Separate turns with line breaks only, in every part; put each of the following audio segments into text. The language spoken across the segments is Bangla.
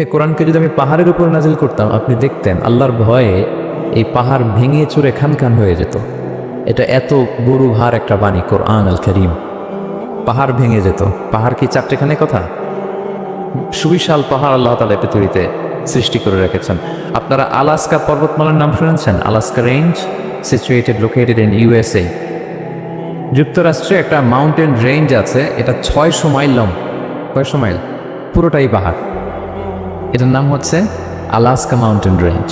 এই কোরআনকে যদি আমি পাহাড়ের উপর নাজিল করতাম, আপনি দেখতেন আল্লাহর ভয়ে এই পাহাড় ভেঙে চুরে খান খান হয়ে যেত। এটা এত বড় ভার একটা বাণী কোরআন আল করিম, পাহাড় ভেঙে যেত। পাহাড় কি চারটেখানে কথা? সুবিশাল পাহাড় আল্লাহ তাআলা পৃথিবীতে সৃষ্টি করে রেখেছেন। আপনারা আলাস্কা পর্বতমালার নাম শুনেছেন? Alaska range, located in USA. যুক্তরাষ্ট্রে একটা মাউন্টেন রেঞ্জ আছে, এটা 600 মাইল লং। 600 মাইল, পুরোটাই পাহাড়। এটার নাম হচ্ছে আলাস্কা মাউন্টেন রেঞ্জ।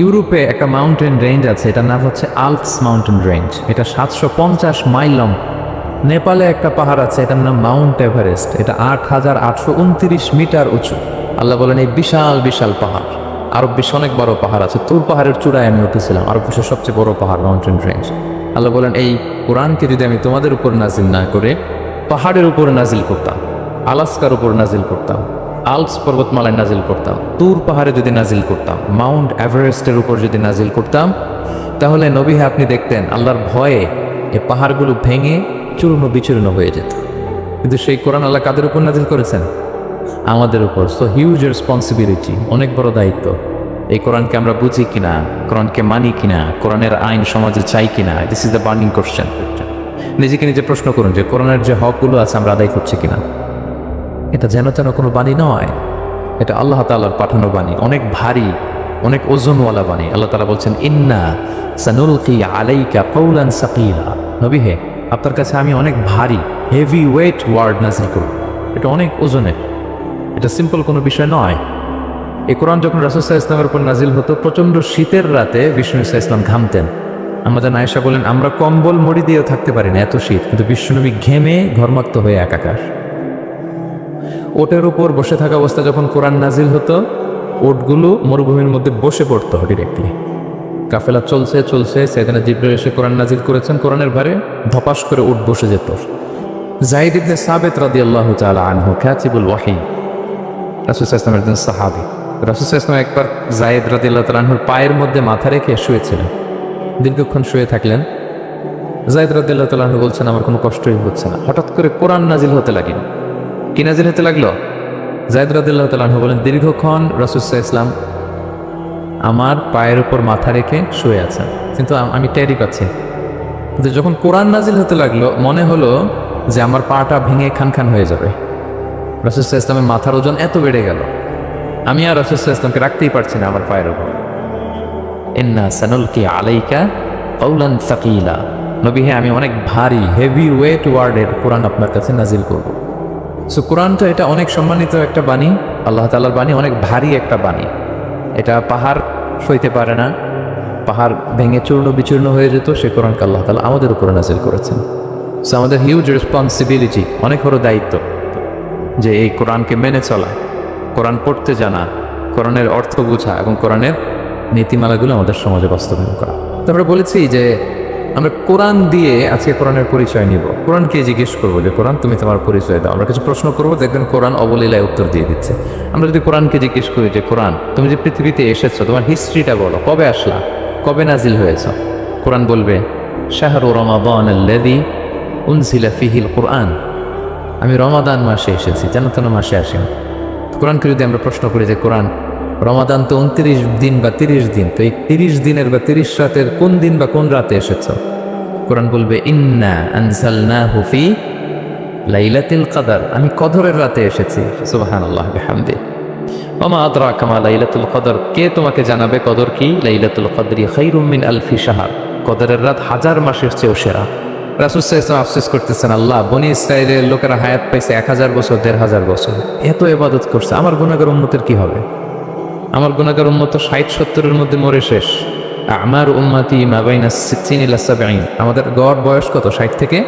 ইউরোপে একটা মাউন্টেন রেঞ্জ আছে, এটার নাম হচ্ছে আল্পস মাউন্টেন রেঞ্জ, এটা 750 মাইল লং। নেপালে একটা পাহাড় আছে, এটার নাম মাউন্ট এভারেস্ট, এটা 8829 মিটার উঁচু। আল্লাহ বলেন এই বিশাল বিশাল পাহাড়। আরব বিশ্বে অনেক বড় পাহাড় আছে, তুর পাহাড়ের চূড়ায় আমি উঠেছিলাম, আরব বিশ্বের সবচেয়ে বড় পাহাড় মাউন্টেন রেঞ্জ। আল্লাহ বলেন এই কোরআনকে যদি আমি তোমাদের উপর নাজিল না করে পাহাড়ের উপর নাজিল করতাম, আলাস্কার উপর নাজিল করতাম, আল্পস পর্বতমালায় নাজিল করতাম, তুর পাহাড়ে যদি নাজিল করতাম, মাউন্ট এভারেস্টের উপর যদি নাজিল করতাম, তাহলে নবী আপনি দেখতেন আল্লাহর ভয়ে এই পাহাড়গুলো ভেঙে চূর্ণ বিচূর্ণ হয়ে যেত। কিন্তু সেই কোরআন আল্লাহ কাদের উপর নাজিল করেছেন? আমাদের উপর। সো হিউজ রেসপন্সিবিলিটি, অনেক বড় দায়িত্ব। এই কোরআনকে আমরা বুঝি কিনা, কোরআনকে মানি কিনা, কোরআনের আইন সমাজে চাই কিনা, this is the burning question. নিজেকে নিজে প্রশ্ন করুন যে কোরআনের যে হকগুলো আছে আমরা আদায় করছি কিনা। এটা যেন তেন কোনো বাণী নয়, এটা আল্লাহ তাআলার পাঠানো বাণী, অনেক ভারী, অনেক ওজনওয়ালা বাণী। আল্লাহ তাআলা বলছেন ইন্না সানুলকি আলাইকা কওলান সাকিলা। নবী হে, আপনার কাছে আমি অনেক ভারী, হেভি ওয়েট ওয়ার্ড নাজিল করব। এটা অনেক ওজনের, এটা সিম্পল কোনো বিষয় নয়। এই কোরআন যখন রাসূল সাল্লাল্লাহু আলাইহি ওয়াসাল্লামের উপর নাজিল হতো, প্রচণ্ড শীতের রাতে বিষ্ণু ইসলাম ঘামতেন। আমাদের আয়েশা বলেন আমরা কম্বল মুড়ি দিয়েও থাকতে পারি না, এত শীত। কিন্তু বিশ্বনবী ঘেমে ঘর্মাক্ত হয়ে একাকার। ওটের উপর বসে থাকা অবস্থা যখন কোরআন নাজিল হতো, ওটগুলো মরুভূমির মধ্যে বসে পড়তো ডিরেক্টলি। কাফেলা চলছে চলছে, সাইয়েদনা জিবরাইল এসে কোরআন নাজিল করেছেন, কোরআনের ভারে ধপাস করে উট বসে যেত। যায়েদ ইবনে সাবিত রাদিয়াল্লাহু তাআলা আনহু কাতিবুল ওয়াহী, রাসূল সাল্লাল্লাহু আলাইহি ওয়াসাল্লামের একজন সাহাবী। রাসূল সাল্লাল্লাহু আলাইহি ওয়াসাল্লাম একবার যায়েদ রাদিয়াল্লাহু তাআলা আনহুর পায়ের মধ্যে মাথা রেখে শুয়েছিলেন। দীর্ঘক্ষণ শুয়ে থাকলেন। যায়েদ রাদিয়াল্লাহু তাআলা আনহু বলছেন আমার কোনো কষ্টই হচ্ছে না। হঠাৎ করে কোরআন নাজিল হতে লাগলো। কি নাজিল হতে লাগলো? যায়েদ রাদিয়াল্লাহু তাআলা আনহু বলেন দীর্ঘক্ষণ রাসূল সাল্লাল্লাহু আলাইহি ওয়াসাল্লাম আমার পায়ের উপর মাথা রেখে শুয়ে আছেন, কিন্তু আমি টেরই পাচ্ছি। কিন্তু যখন কোরআন নাজিল হতে লাগলো, মনে হলো যে আমার পাটা ভেঙে খান খান হয়ে যাবে। রাসূল সাল্লাল্লাহু আলাইহি ওয়াসাল্লামের মাথার ওজন এত বেড়ে গেল, আমি আর রাসূল সাল্লাল্লাহু আলাইহি ওয়াসাল্লামকে রাখতেই পারছি না আমার পায়ের উপর। ইন্না সানুলকি আলাইকা কওলান সাকিলা। নবী হে, আমি অনেক ভারী, হেভি ওয়েট ওয়ার্ডের কোরআন আপনার কাছে নাজিল করব। সো কোরআনটা এটা অনেক সম্মানিত একটা বাণী, আল্লাহ তাআলার বাণী, অনেক ভারী একটা বাণী। এটা পাহাড় সইতে পারে না, পাহাড় ভেঙে চূর্ণ বিচূর্ণ হয়ে যেত। সে কোরআনকে আল্লাহ তাআলা আমাদের উপরে নাজিল করেছেন। সো আমাদের হিউজ রেসপন্সিবিলিটি, অনেক বড় দায়িত্ব যে এই কোরআনকে মেনে চলা, কোরআন পড়তে জানা, কোরআনের অর্থ বোঝা এবং কোরআনের নীতিমালাগুলো আমাদের সমাজে বাস্তবায়ন করা। তো আমরা বলেছি যে আমরা কোরআন দিয়ে আজকে কোরআনের পরিচয় নিব। কোরআনকে জিজ্ঞেস করবো যে কোরআন তুমি তোমার পরিচয় দাও। আমরা কিছু প্রশ্ন করবো, দেখবেন কোরআন অবলীলায় উত্তর দিয়ে দিচ্ছে। আমরা যদি কোরআনকে জিজ্ঞেস করি যে কোরআন তুমি যে পৃথিবীতে এসেছো, তোমার হিস্ট্রিটা বলো, কবে আসলা, কবে নাজিল হয়েছ, কোরআন বলবে শাহরু রমাদানাল্লাযী উনজিলা ফীহিল কুরআন। আমি রমাদান মাসে এসেছি, যেন তেন মাসে আসিনি। কোরআনকে যদি আমরা প্রশ্ন করি যে কোরআন রমাদান তো 29 দিন বা 30 দিন, তো এই 30 দিনের বা 30 রাতের কোন দিন বা কোন রাতে এসেছো? কোরআন বলবে ইন্না আনজালনাহু ফি লাইলাতুল কদর, আমি কদরের রাতে এসেছি। সুবহানাল্লাহ বিহামদি। ওয়া মা আদরাকা মা লাইলাতুল কদর, কে তোমাকে জানাবে কদর কি? লাইলাতুল কদরি খায়রুম মিন আলফি শাহর, কদরের রাত 1000 মাসের চেয়েও সেরা। রাসূল সাল্লাল্লাহু আলাইহি ওয়াসাল্লাম আফসোস করতেছেন, আল্লাহ বনি ইসরাইলের লোকেরা হায়াত পাইছে 1000 বছর, 1500 বছর, এত ইবাদত করছে, আমার গুনাহগার উম্মতের কি হবে? আমার গুনাহগার উম্মত 60-70-এর মধ্যে মরে শেষ। আমার উম্মতি মা বাইনা 60 ইলা 70, আমাদের গড় বয়স কত? 60 থেকে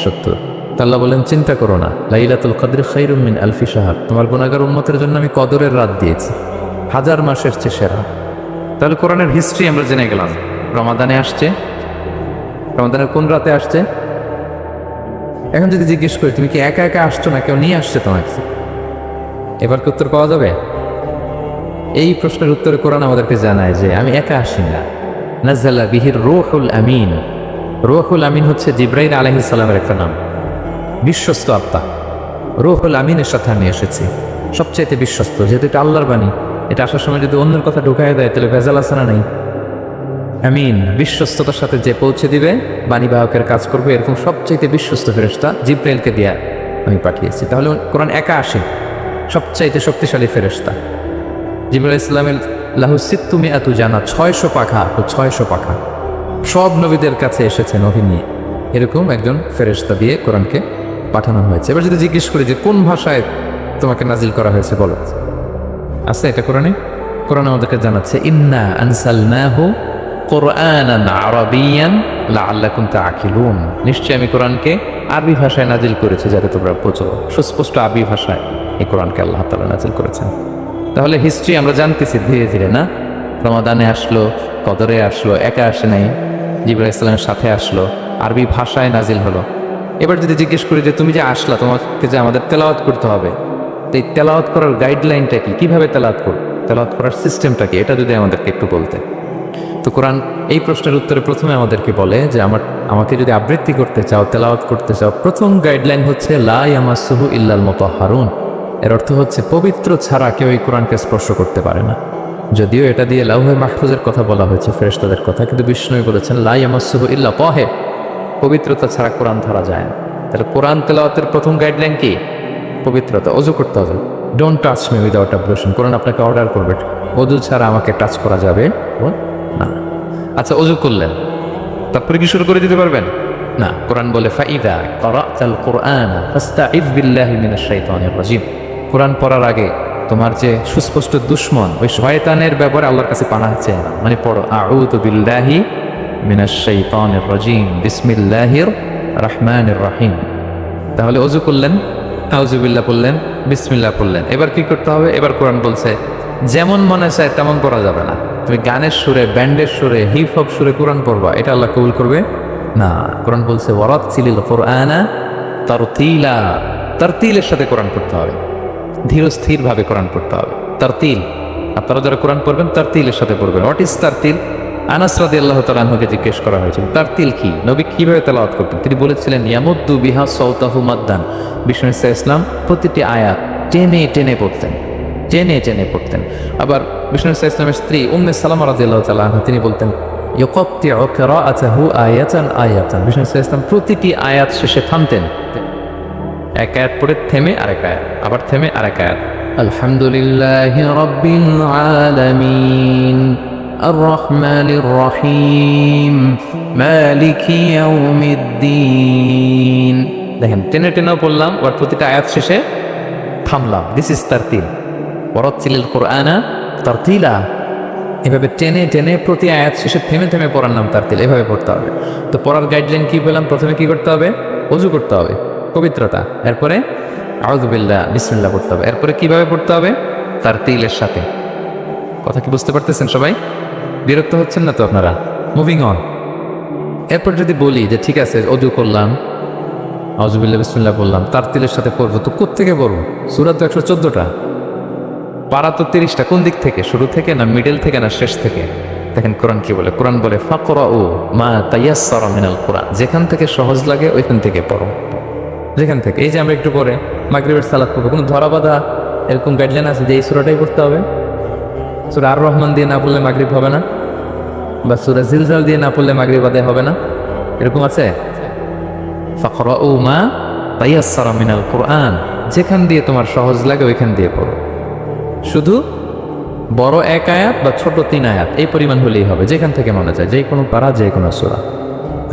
70। আল্লাহ বলেন চিন্তা করো না, লাইলাতুল কদর খায়রুম মিন আলফি শাহর, তোমার গুনাহগার উম্মতের জন্য আমি কদরের রাত দিয়েছি, 1000 মাসের চেয়ে সেরা। তাহলে কোরআনের হিস্ট্রি আমরা জেনে গেলাম। রমাদানে আসছে, রমাদানের কোন রাতে আসছে? এখন যদি জিজ্ঞেস করি তুমি কি একা একা আসছো না কেউ নিয়ে আসছে তোমাকে, এবার কি উত্তর পাওয়া যাবে? এই প্রশ্নের উত্তরে কোরআন আমাদেরকে জানায় যে আমি একা আসি না। নাযালা বিহির রূহুল আমিন। রূহুল আমিন হচ্ছে জিবরাইল আলাইহিস সালামের একটা নাম, বিশ্বস্ত আত্মা। রূহুল আমিনের সাথে আমি এসেছি। সবচাইতে বিশ্বস্ত, যেহেতু এটা আল্লাহর বাণী, এটা আসার সময় যদি অন্যের কথা ঢুকাই দেয় তাহলে ভেজাল আছে না? নাই। আমিন, বিশ্বস্ততার সাথে যে পৌঁছে দিবে, বাণী বাহকের কাজ করবে, এরকম সবচাইতে বিশ্বস্ত ফেরেশতা জিব্রাইলকে দিয়ে আমি পাঠিয়েছি। তাহলে কোরআন একা আসে, সবচাইতে শক্তিশালী ফেরেশতা জিবরাইল ইসলামের লাহু সিত্তুমি এত জানা, 600 পাখা, 600 পাখা, সব নবীদের কাছে এসেছে নবী নিয়ে, এরকম একজন ফেরেশতা দিয়ে কোরআনকে পাঠানো হয়েছে। এবার যদি জিজ্ঞেস করি যে কোন ভাষায় তোমাকে নাজিল করা হয়েছে বলো, আছে এটা কোরআনে? কোরআন আমাদেরকে জানাচ্ছে ইন্না আনসালনাহু কুরআনান আরাবিয়ান লাআল্লাকুম তাআকিলুন, নিশ্চয়ই আমি কোরআনকে আরবি ভাষায় নাজিল করেছি যাতে তোমরা বোঝো। সুস্পষ্ট আরবি ভাষায় এই কোরআনকে আল্লাহ তাআলা নাজিল করেছেন। তাহলে হিস্ট্রি আমরা জানতেছি ধীরে ধীরে, না? রমাদানে আসলো, কদরে আসলো, একা আসে নাই, জিবরাইল ইসলামের সাথে আসলো, আরবি ভাষায় নাজিল হলো। এবার যদি জিজ্ঞেস করি যে তুমি যে আসলা, তোমাকে যে আমাদের তেলাওয়াত করতে হবে, তো এই তেলাওয়াত করার গাইডলাইনটা কি, কিভাবে তেলাওয়াত করব, তেলাওয়াত করার সিস্টেমটা কি, এটা যদি আমাদেরকে একটু বলতে। তো কোরআন এই প্রশ্নের উত্তরে প্রথমে আমাদেরকে বলে যে আমাকে যদি আবৃত্তি করতে চাও, তেলাওয়াত করতে চাও, প্রথম গাইডলাইন হচ্ছে লা ইয়ামাসসুহু ইল্লাল মুতাহহারুন। এর অর্থ হচ্ছে পবিত্র ছাড়া কেউ এই কোরআনকে স্পর্শ করতে পারে না। যদিও এটা দিয়ে লাউহে মাহফুজের কথা বলা হয়েছে, ফেরেশতাদের কথা, কিন্তু বিষ্ণু বলেছেন লা ইয়ামাসসুহু ইল্লা তাহির, পবিত্রতা ছাড়া কোরআন ধরা যায় না। তাহলে কোরআন তেলাওয়াতের প্রথম গাইডলাইন কি? পবিত্রতা। অজু করতে হবে, ডোন্ট টাচ মি উইদাউট অ্যাব্লুশন। কোরআন আপনাকে অর্ডার করবে অজু ছাড়া আমাকে টাচ করা যাবে না। আচ্ছা, অজু করলেন, তারপরে কি শুরু করে দিতে পারবেন? না। কোরআন বলে ফাইদা ক্বারাতাল কুরআনা ফাস্তাইয বিল্লাহি মিনাশ শাইতানির রাজিম। কোরআন পড়ার আগে তোমার যে সুস্পষ্ট দুশমন ওই শয়তানের ব্যাপারে আল্লাহর কাছে পানাহ চেয়ে নাও। মানে পড়ো আউযু বিল্লাহি মিনাশ শাইতানির রাজিম বিসমিল্লাহির রহমানির রহিম। তাহলে অজু করলেন, আউযু বিল্লাহ পড়লেন, বিসমিল্লাহ পড়লেন, এবার কি করতে হবে? এবার কোরআন বলছে যেমন মনে চায় তেমন পড়া যাবে না। তুমি গানের সুরে, ব্যান্ডের সুরে, হিপ হপ সুরে কোরআন পড়বা, এটা আল্লাহ কবুল করবে না। কোরআন বলছে ওয়ারাত্তিলিল কুরআনা তারতিলা, তারতিলের সাথে কোরআন পড়তে হবে, ধীর স্থির ভাবে কোরআন পড়তে হবে। তারতিল, আপনারা যারা কোরআন পড়বেন তারতিলের সাথে পড়বেন। What is তারতিল? আনাস রাদিয়াল্লাহু তাআলা আনহুকে জিজ্ঞেস করা হয়েছিল তারতিল কি, নবী কিভাবে তেলাওয়াত করতেন। তিনি বলেছিলেন ইয়ামুদ্দু বিহা সাওতাহু মাদ্দান। বিষ্ণু ইসলাম প্রতিটি আয়াত টেনে টেনে পড়তেন, টেনে টেনে পড়তেন। আবার বিষ্ণু ইসলামের স্ত্রী উম্মে সালামা রাদিয়াল্লাহু তাআলা আনহা, তিনি বলতেন ইয়াকাত্তিউ কিরাআতাহু আয়াতান আয়াতান। বিষ্ণু ইসলাম প্রতিটি আয়াত শেষে থামতেন, এক আয়াত পড়ে থেমে আরেক আয়াত, আবার থেমে আরেক আয়াত। আলহামদুলিল্লাহি রাব্বিল আলামিন আর রহমানির রহিম মালিকি ইয়াউমিদ্দিন। দেখেন টেনে টেনেও পড়লাম, আবার প্রতিটা আয়াত শেষে থামলাম। This is তারতিল। ওয়ারাত্তিলিল কুরআনা তারতিলা, এভাবে টেনে টেনে প্রতি আয়াত শেষে থেমে থেমে পড়ার নাম তারতিল। এভাবে পড়তে হবে। তো পড়ার গাইডলাইন কি পেলাম? প্রথমে কি করতে হবে? ওযু করতে হবে, পবিত্রতা। এরপরে আউযু বিল্লাহ, বিসমিল্লাহ পড়তে হবে। এরপরে কিভাবে পড়তে হবে? তারতিলের সাথে। কথা কি বুঝতে পারতেছেন সবাই? বিরক্ত হচ্ছেন না তো আপনারা? Moving on. এরপর যদি বলি যে ঠিক আছে ওযু করলাম, আউযু বিল্লাহ বিসমিল্লাহ বললাম, তারতিলের সাথে পড়বো, তো কোত্থেকে পড়বো? সূরা তো 114টা, পারা তো 30টা। কোন দিক থেকে? শুরু থেকে না মিডল থেকে না শেষ থেকে? দেখেন কোরআন কি বলে। কোরআন বলে ফাকরাউ মা তায়াসসারা মিনাল কুরআন, যেখান থেকে সহজ লাগে ওইখান থেকে পড়ো, যেখান থেকে। এই যে আমরা একটু পরে মাগরিবের সালাত পড়বো, কোনো ধরা বাঁধা এরকম গাইডলাইন আছে যে এই সূরাটাই পড়তে হবে? সূরা আর রহমান দিয়ে না পড়লে মাগরিব হবে না, বা সূরা জিলজাল দিয়ে না পড়লে মাগরিব আদায় হবে না, এরকম আছে? ফাকরাউ মা তায়াসসারা মিনাল কুরআন, যেখান দিয়ে তোমার সহজ লাগে ওইখান দিয়ে পড়ো। শুধু বড় এক আয়াত বা ছোট 3 আয়াত এই পরিমাণ হলেই হবে, যেখান থেকে মনে চায়, যে কোনো পারা, যে কোনো সূরা।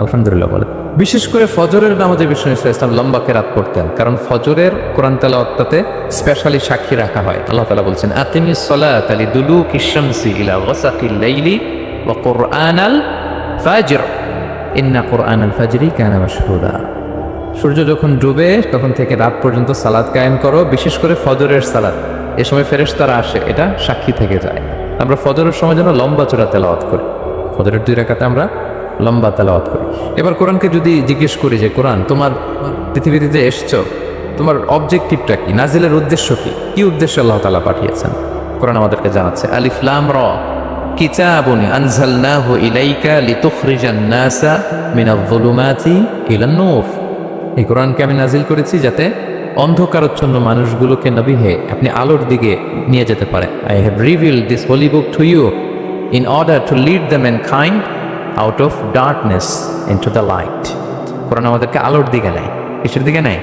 আলহামদুলিল্লাহ বলে। বিশেষ করে ফজরের নামাজে বিষ্ণু ইসলাম লম্বা কেরাত পড়তেন, কারণ ফজরের কোরআন তেলাওয়াতটাতে স্পেশালি সাক্ষী রাখা হয়। আল্লাহ তাআলা বলছেন আকিমিস সালাতা লিদুলুকিশ শামসি ইলা গাসাকিল লাইলি ওয়া কুরআনাল ফাজর ইন্না কুরআনাল ফাজরি কানা মাশহুদা। সূর্য যখন ডুবে তখন থেকে রাত পর্যন্ত সালাত কায়েম করো, বিশেষ করে ফজরের সালাত। এ সময় ফেরেশতারা আসে, এটা সাক্ষী থেকে যায়। আমরা ফজরের সময় যেন লম্বা চূড়া তেলাওয়াত করি, ফজরের 2 রাকাতে আমরা লম্বা তেলাওয়াত করি। এবার কোরআনকে যদি জিজ্ঞেস করি যে কোরআন তোমার পৃথিবীতে যে এসছো, তোমার অবজেক্টিভটা কি, নাজিলের উদ্দেশ্য কি, কি উদ্দেশ্যে আল্লাহ তাআলা পাঠিয়েছেন? কোরআন আমাদেরকে জানাচ্ছে আলিফ লাম রা কিতাবুন আনজালনাহু ইলাইকা লিতুখরিজান নাসা মিনাজ যুলুমাতি ইলান নূর। এই কোরআনকে আমি নাজিল করেছি যাতে অন্ধকারচ্ছন্ন মানুষগুলোকে নবী হে আপনি আলোর দিকে নিয়ে যেতে পারেন। I have revealed this holy book to you in order to lead the mankind out of darkness into the light. কোরআন আমাদেরকে আলোর দিকে নেয়। কিসের দিকে নেয়?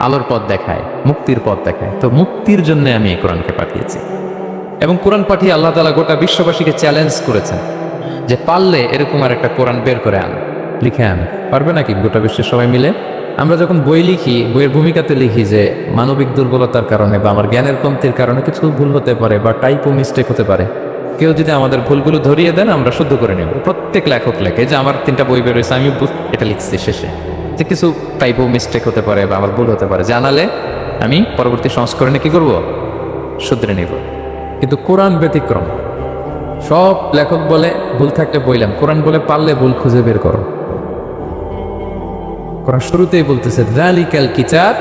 আলোর পথ দেখায়, মুক্তির পথ দেখায়। তো মুক্তির জন্য আমি এই কোরআনকে পাঠিয়েছি। এবং কোরআন পাঠিয়ে আল্লাহ তাআলা গোটা বিশ্ববাসীকে চ্যালেঞ্জ করেছেন যে পারলে এরকম আর একটা কোরআন বের করে আন, লিখে আন। পারবে নাকি গোটা বিশ্বের সবাই মিলে? আমরা যখন বই লিখি, বইয়ের ভূমিকাতে লিখি যে মানবিক দুর্বলতার কারণে বা আমার জ্ঞানের কমতির কারণে কিছু ভুল হতে পারে বা টাইপো মিস্টেক হতে পারে। কেউ যদি আমাদের ভুলগুলো ধরিয়ে দেন আমরা শুদ্ধ করে নেব। প্রত্যেক লেখক লেখে যে আমার 3টা বই বেরোয়েছে, আমি এটা লিখছি শেষে, যে কিছু টাইপো মিস্টেক হতে পারে বা আমার ভুল হতে পারে, জানালে আমি পরবর্তী সংস্করণে কি করব? শুধরে নেব। কিন্তু কোরআন ব্যতিক্রম। সব লেখক বলে ভুল থাকলে বইলাম, কোরআন বলে পারলে ভুল খুঁজে বের করো। কোরআন শুরুতেই বলতেছে যালিকাল কিতাব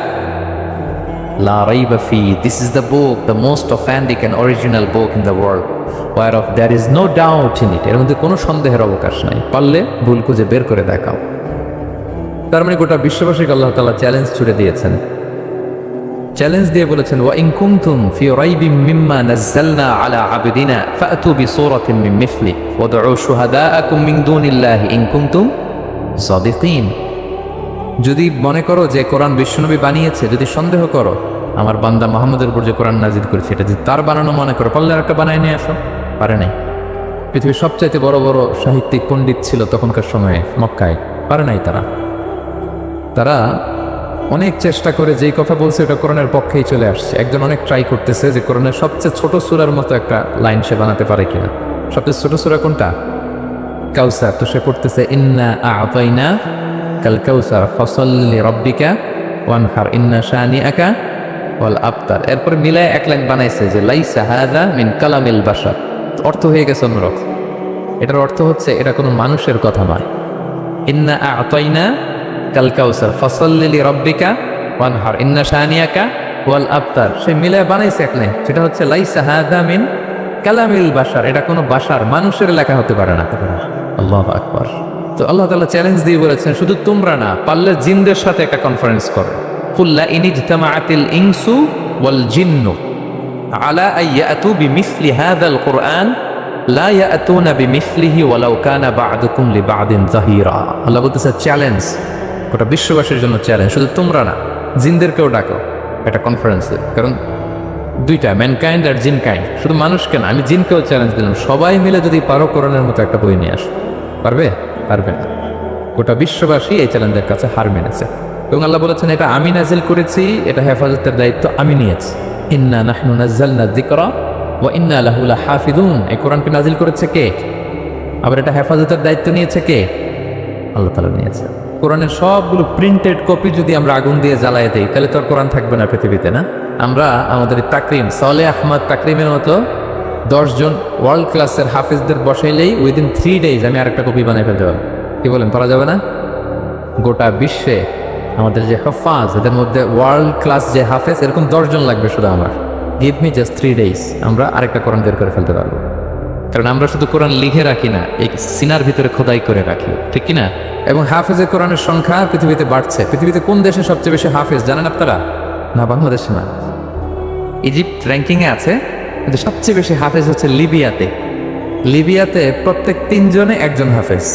লা রাইবা ফি, this is the book, the most authentic and original book in the world, whereof there is no doubt in it, এর মধ্যে কোনো সন্দেহের অবকাশ নাই, পারলে ভুল খুঁজে বের করে দেখাও। তার মানে গোটা বিশ্ববাসীকে আল্লাহ তাআলা চ্যালেঞ্জ ছুড়ে দিয়েছেন। চ্যালেঞ্জ দিয়ে বলেছেন ওয়া ইন কুনতুম ফি রাইবিম মিম্মা নাযালনা আলা আবদিনা ফাতু বিসূরাতিন মিন মিসলি ওয়াদউ শুহাদাআকুম মিন দুনিল্লাহি ইন কুনতুম সাদিকিন। যদি মনে করো যে কোরআন বিশ্বনবী বানিয়েছে, যদি সন্দেহ করো আমার বান্দা মুহাম্মদের উপর যে কোরআন নাজিল করেছে এটা যদি তার বানানো মনে করো, পারলে আরেকটা বানায় নিয়ে আসো। পারে নাই। পৃথিবীর সবচাইতে বড় বড় সাহিত্যিক পণ্ডিত ছিল তখনকার সময়ে মক্কায়, পারে নাই তারা অনেক চেষ্টা করে যেই কথা বলছে ওটা কোরআনের পক্ষেই চলে আসছে। একজন অনেক ট্রাই করতেছে যে কোরআনের সবচেয়ে ছোট সূরার মতো একটা লাইন সে বানাতে পারে কিনা। সবচেয়ে ছোট সূরা কোনটা? কাউসার। তো সে পড়তেছে ইন্না আ'তাইনা কাল কাউসার ফাসাল্লি রাব্বিকা ওয়ানহার ইন্না শানিআকা ওয়াল আবতার। এরপরে মিলায় এক লাইন বানাইছে যে লাইসা হাযা মিন কালামিল বাশার। অর্থ হয়ে গেছে অন্যরকম। এটার অর্থ হচ্ছে এটা কোনো মানুষের কথা নয়। ইন্না আ'তাইনা কাল কাউসার ফাসাল্লি লিরাব্বিকা ওয়ানহার ইন্না শানিআকা ওয়াল আবতার। সে মিলায় বানাইছে এক লাইন, সেটা হচ্ছে লাইসা হাযা মিন কালামিল বাশার। এটা কোনো বাশার, মানুষের লেখা হতে পারে না। আল্লাহু আকবার। তো আল্লাহ তাআলা চ্যালেঞ্জ দিয়ে বলেছেন শুধু তোমরা না, পারলে জিনদের সাথে একটা কনফারেন্স করো। কুল্লা ইন ইজতামাআতিল ইনসু ওয়াল জিন্নু আলা আন ইয়াতু বিমিসলি হাযাল কুরআন লা ইয়াতুনা বিমিসলিহি ওয়ালাউ কানা বা'দুকুম লিবা'দিন যাহিরা। আল্লাহ বলতেছে চ্যালেঞ্জ, গোটা বিশ্ববাসীর জন্য চ্যালেঞ্জ। শুধু তোমরা না, জিনদেরকেও ডাকো একটা কনফারেন্সে। কারণ দুইটা, ম্যানকাইন্ড আর জিনকাইন্ড। শুধু মানুষকে না, আমি জিনকেও চ্যালেঞ্জ দিলাম, সবাই মিলে যদি পারো কোরআনের মতো একটা বই নিয়ে আসো। পারবে? পারবে না। গোটা বিশ্ববাসী এই চ্যালেঞ্জের কাছে হার মেনেছে। এবং আল্লাহ বলেছেন এটা আমি নাজিল করেছি, এটা হেফাজতের দায়িত্ব আমি নিয়েছি। ইন্না নাহনু নাযালনা যিকরা ওয়া ইন্না লাহু লাহাফিজুন। এই কোরআনকে নাজিল করেছে কে? আবার এটা হেফাজতের দায়িত্ব নিয়েছে কে? আল্লাহ তাআলা নিয়েছে। কোরআনের সবগুলো প্রিন্টেড কপি যদি আমরা আগুন দিয়ে জ্বালায় দিই তাহলে তো আর কোরআন থাকবে না পৃথিবীতে, না? আমরা আমাদের তাকরিম সালেহ আহমদ তাকরিমের মতো 10 জন ওয়ার্ল্ড ক্লাসের হাফেজদের বসাইলেই উইদিন 3 days আমি আরেকটা কপি বানিয়ে ফেলতে পারবো। কি বলেন, পারা যাবে না? গোটা বিশ্বে আমাদের যে হাফাজ, এদের মধ্যে ওয়ার্ল্ড ক্লাস যে হাফেজ এরকম 10 জন লাগবে শুধু আমার। গিভ মি জাস্ট 3 days, আমরা আরেকটা কোরআন বের করে ফেলতে পারবো। কারণ আমরা শুধু কোরআন লিখে রাখি না, এই সিনার ভিতরে খোদাই করে রাখি, ঠিক কিনা? এবং হাফেজের কোরআনের সংখ্যা পৃথিবীতে বাড়ছে। পৃথিবীতে কোন দেশে সবচেয়ে বেশি হাফেজ জানেন আপনারা? না, বাংলাদেশে না। ইজিপ্ট র্যাঙ্কিংয়ে আছে, কিন্তু সবচেয়ে বেশি হাফেজ হচ্ছে লিবিয়াতে। লিবিয়াতে প্রত্যেক 3 জনে একজন হাফেজ।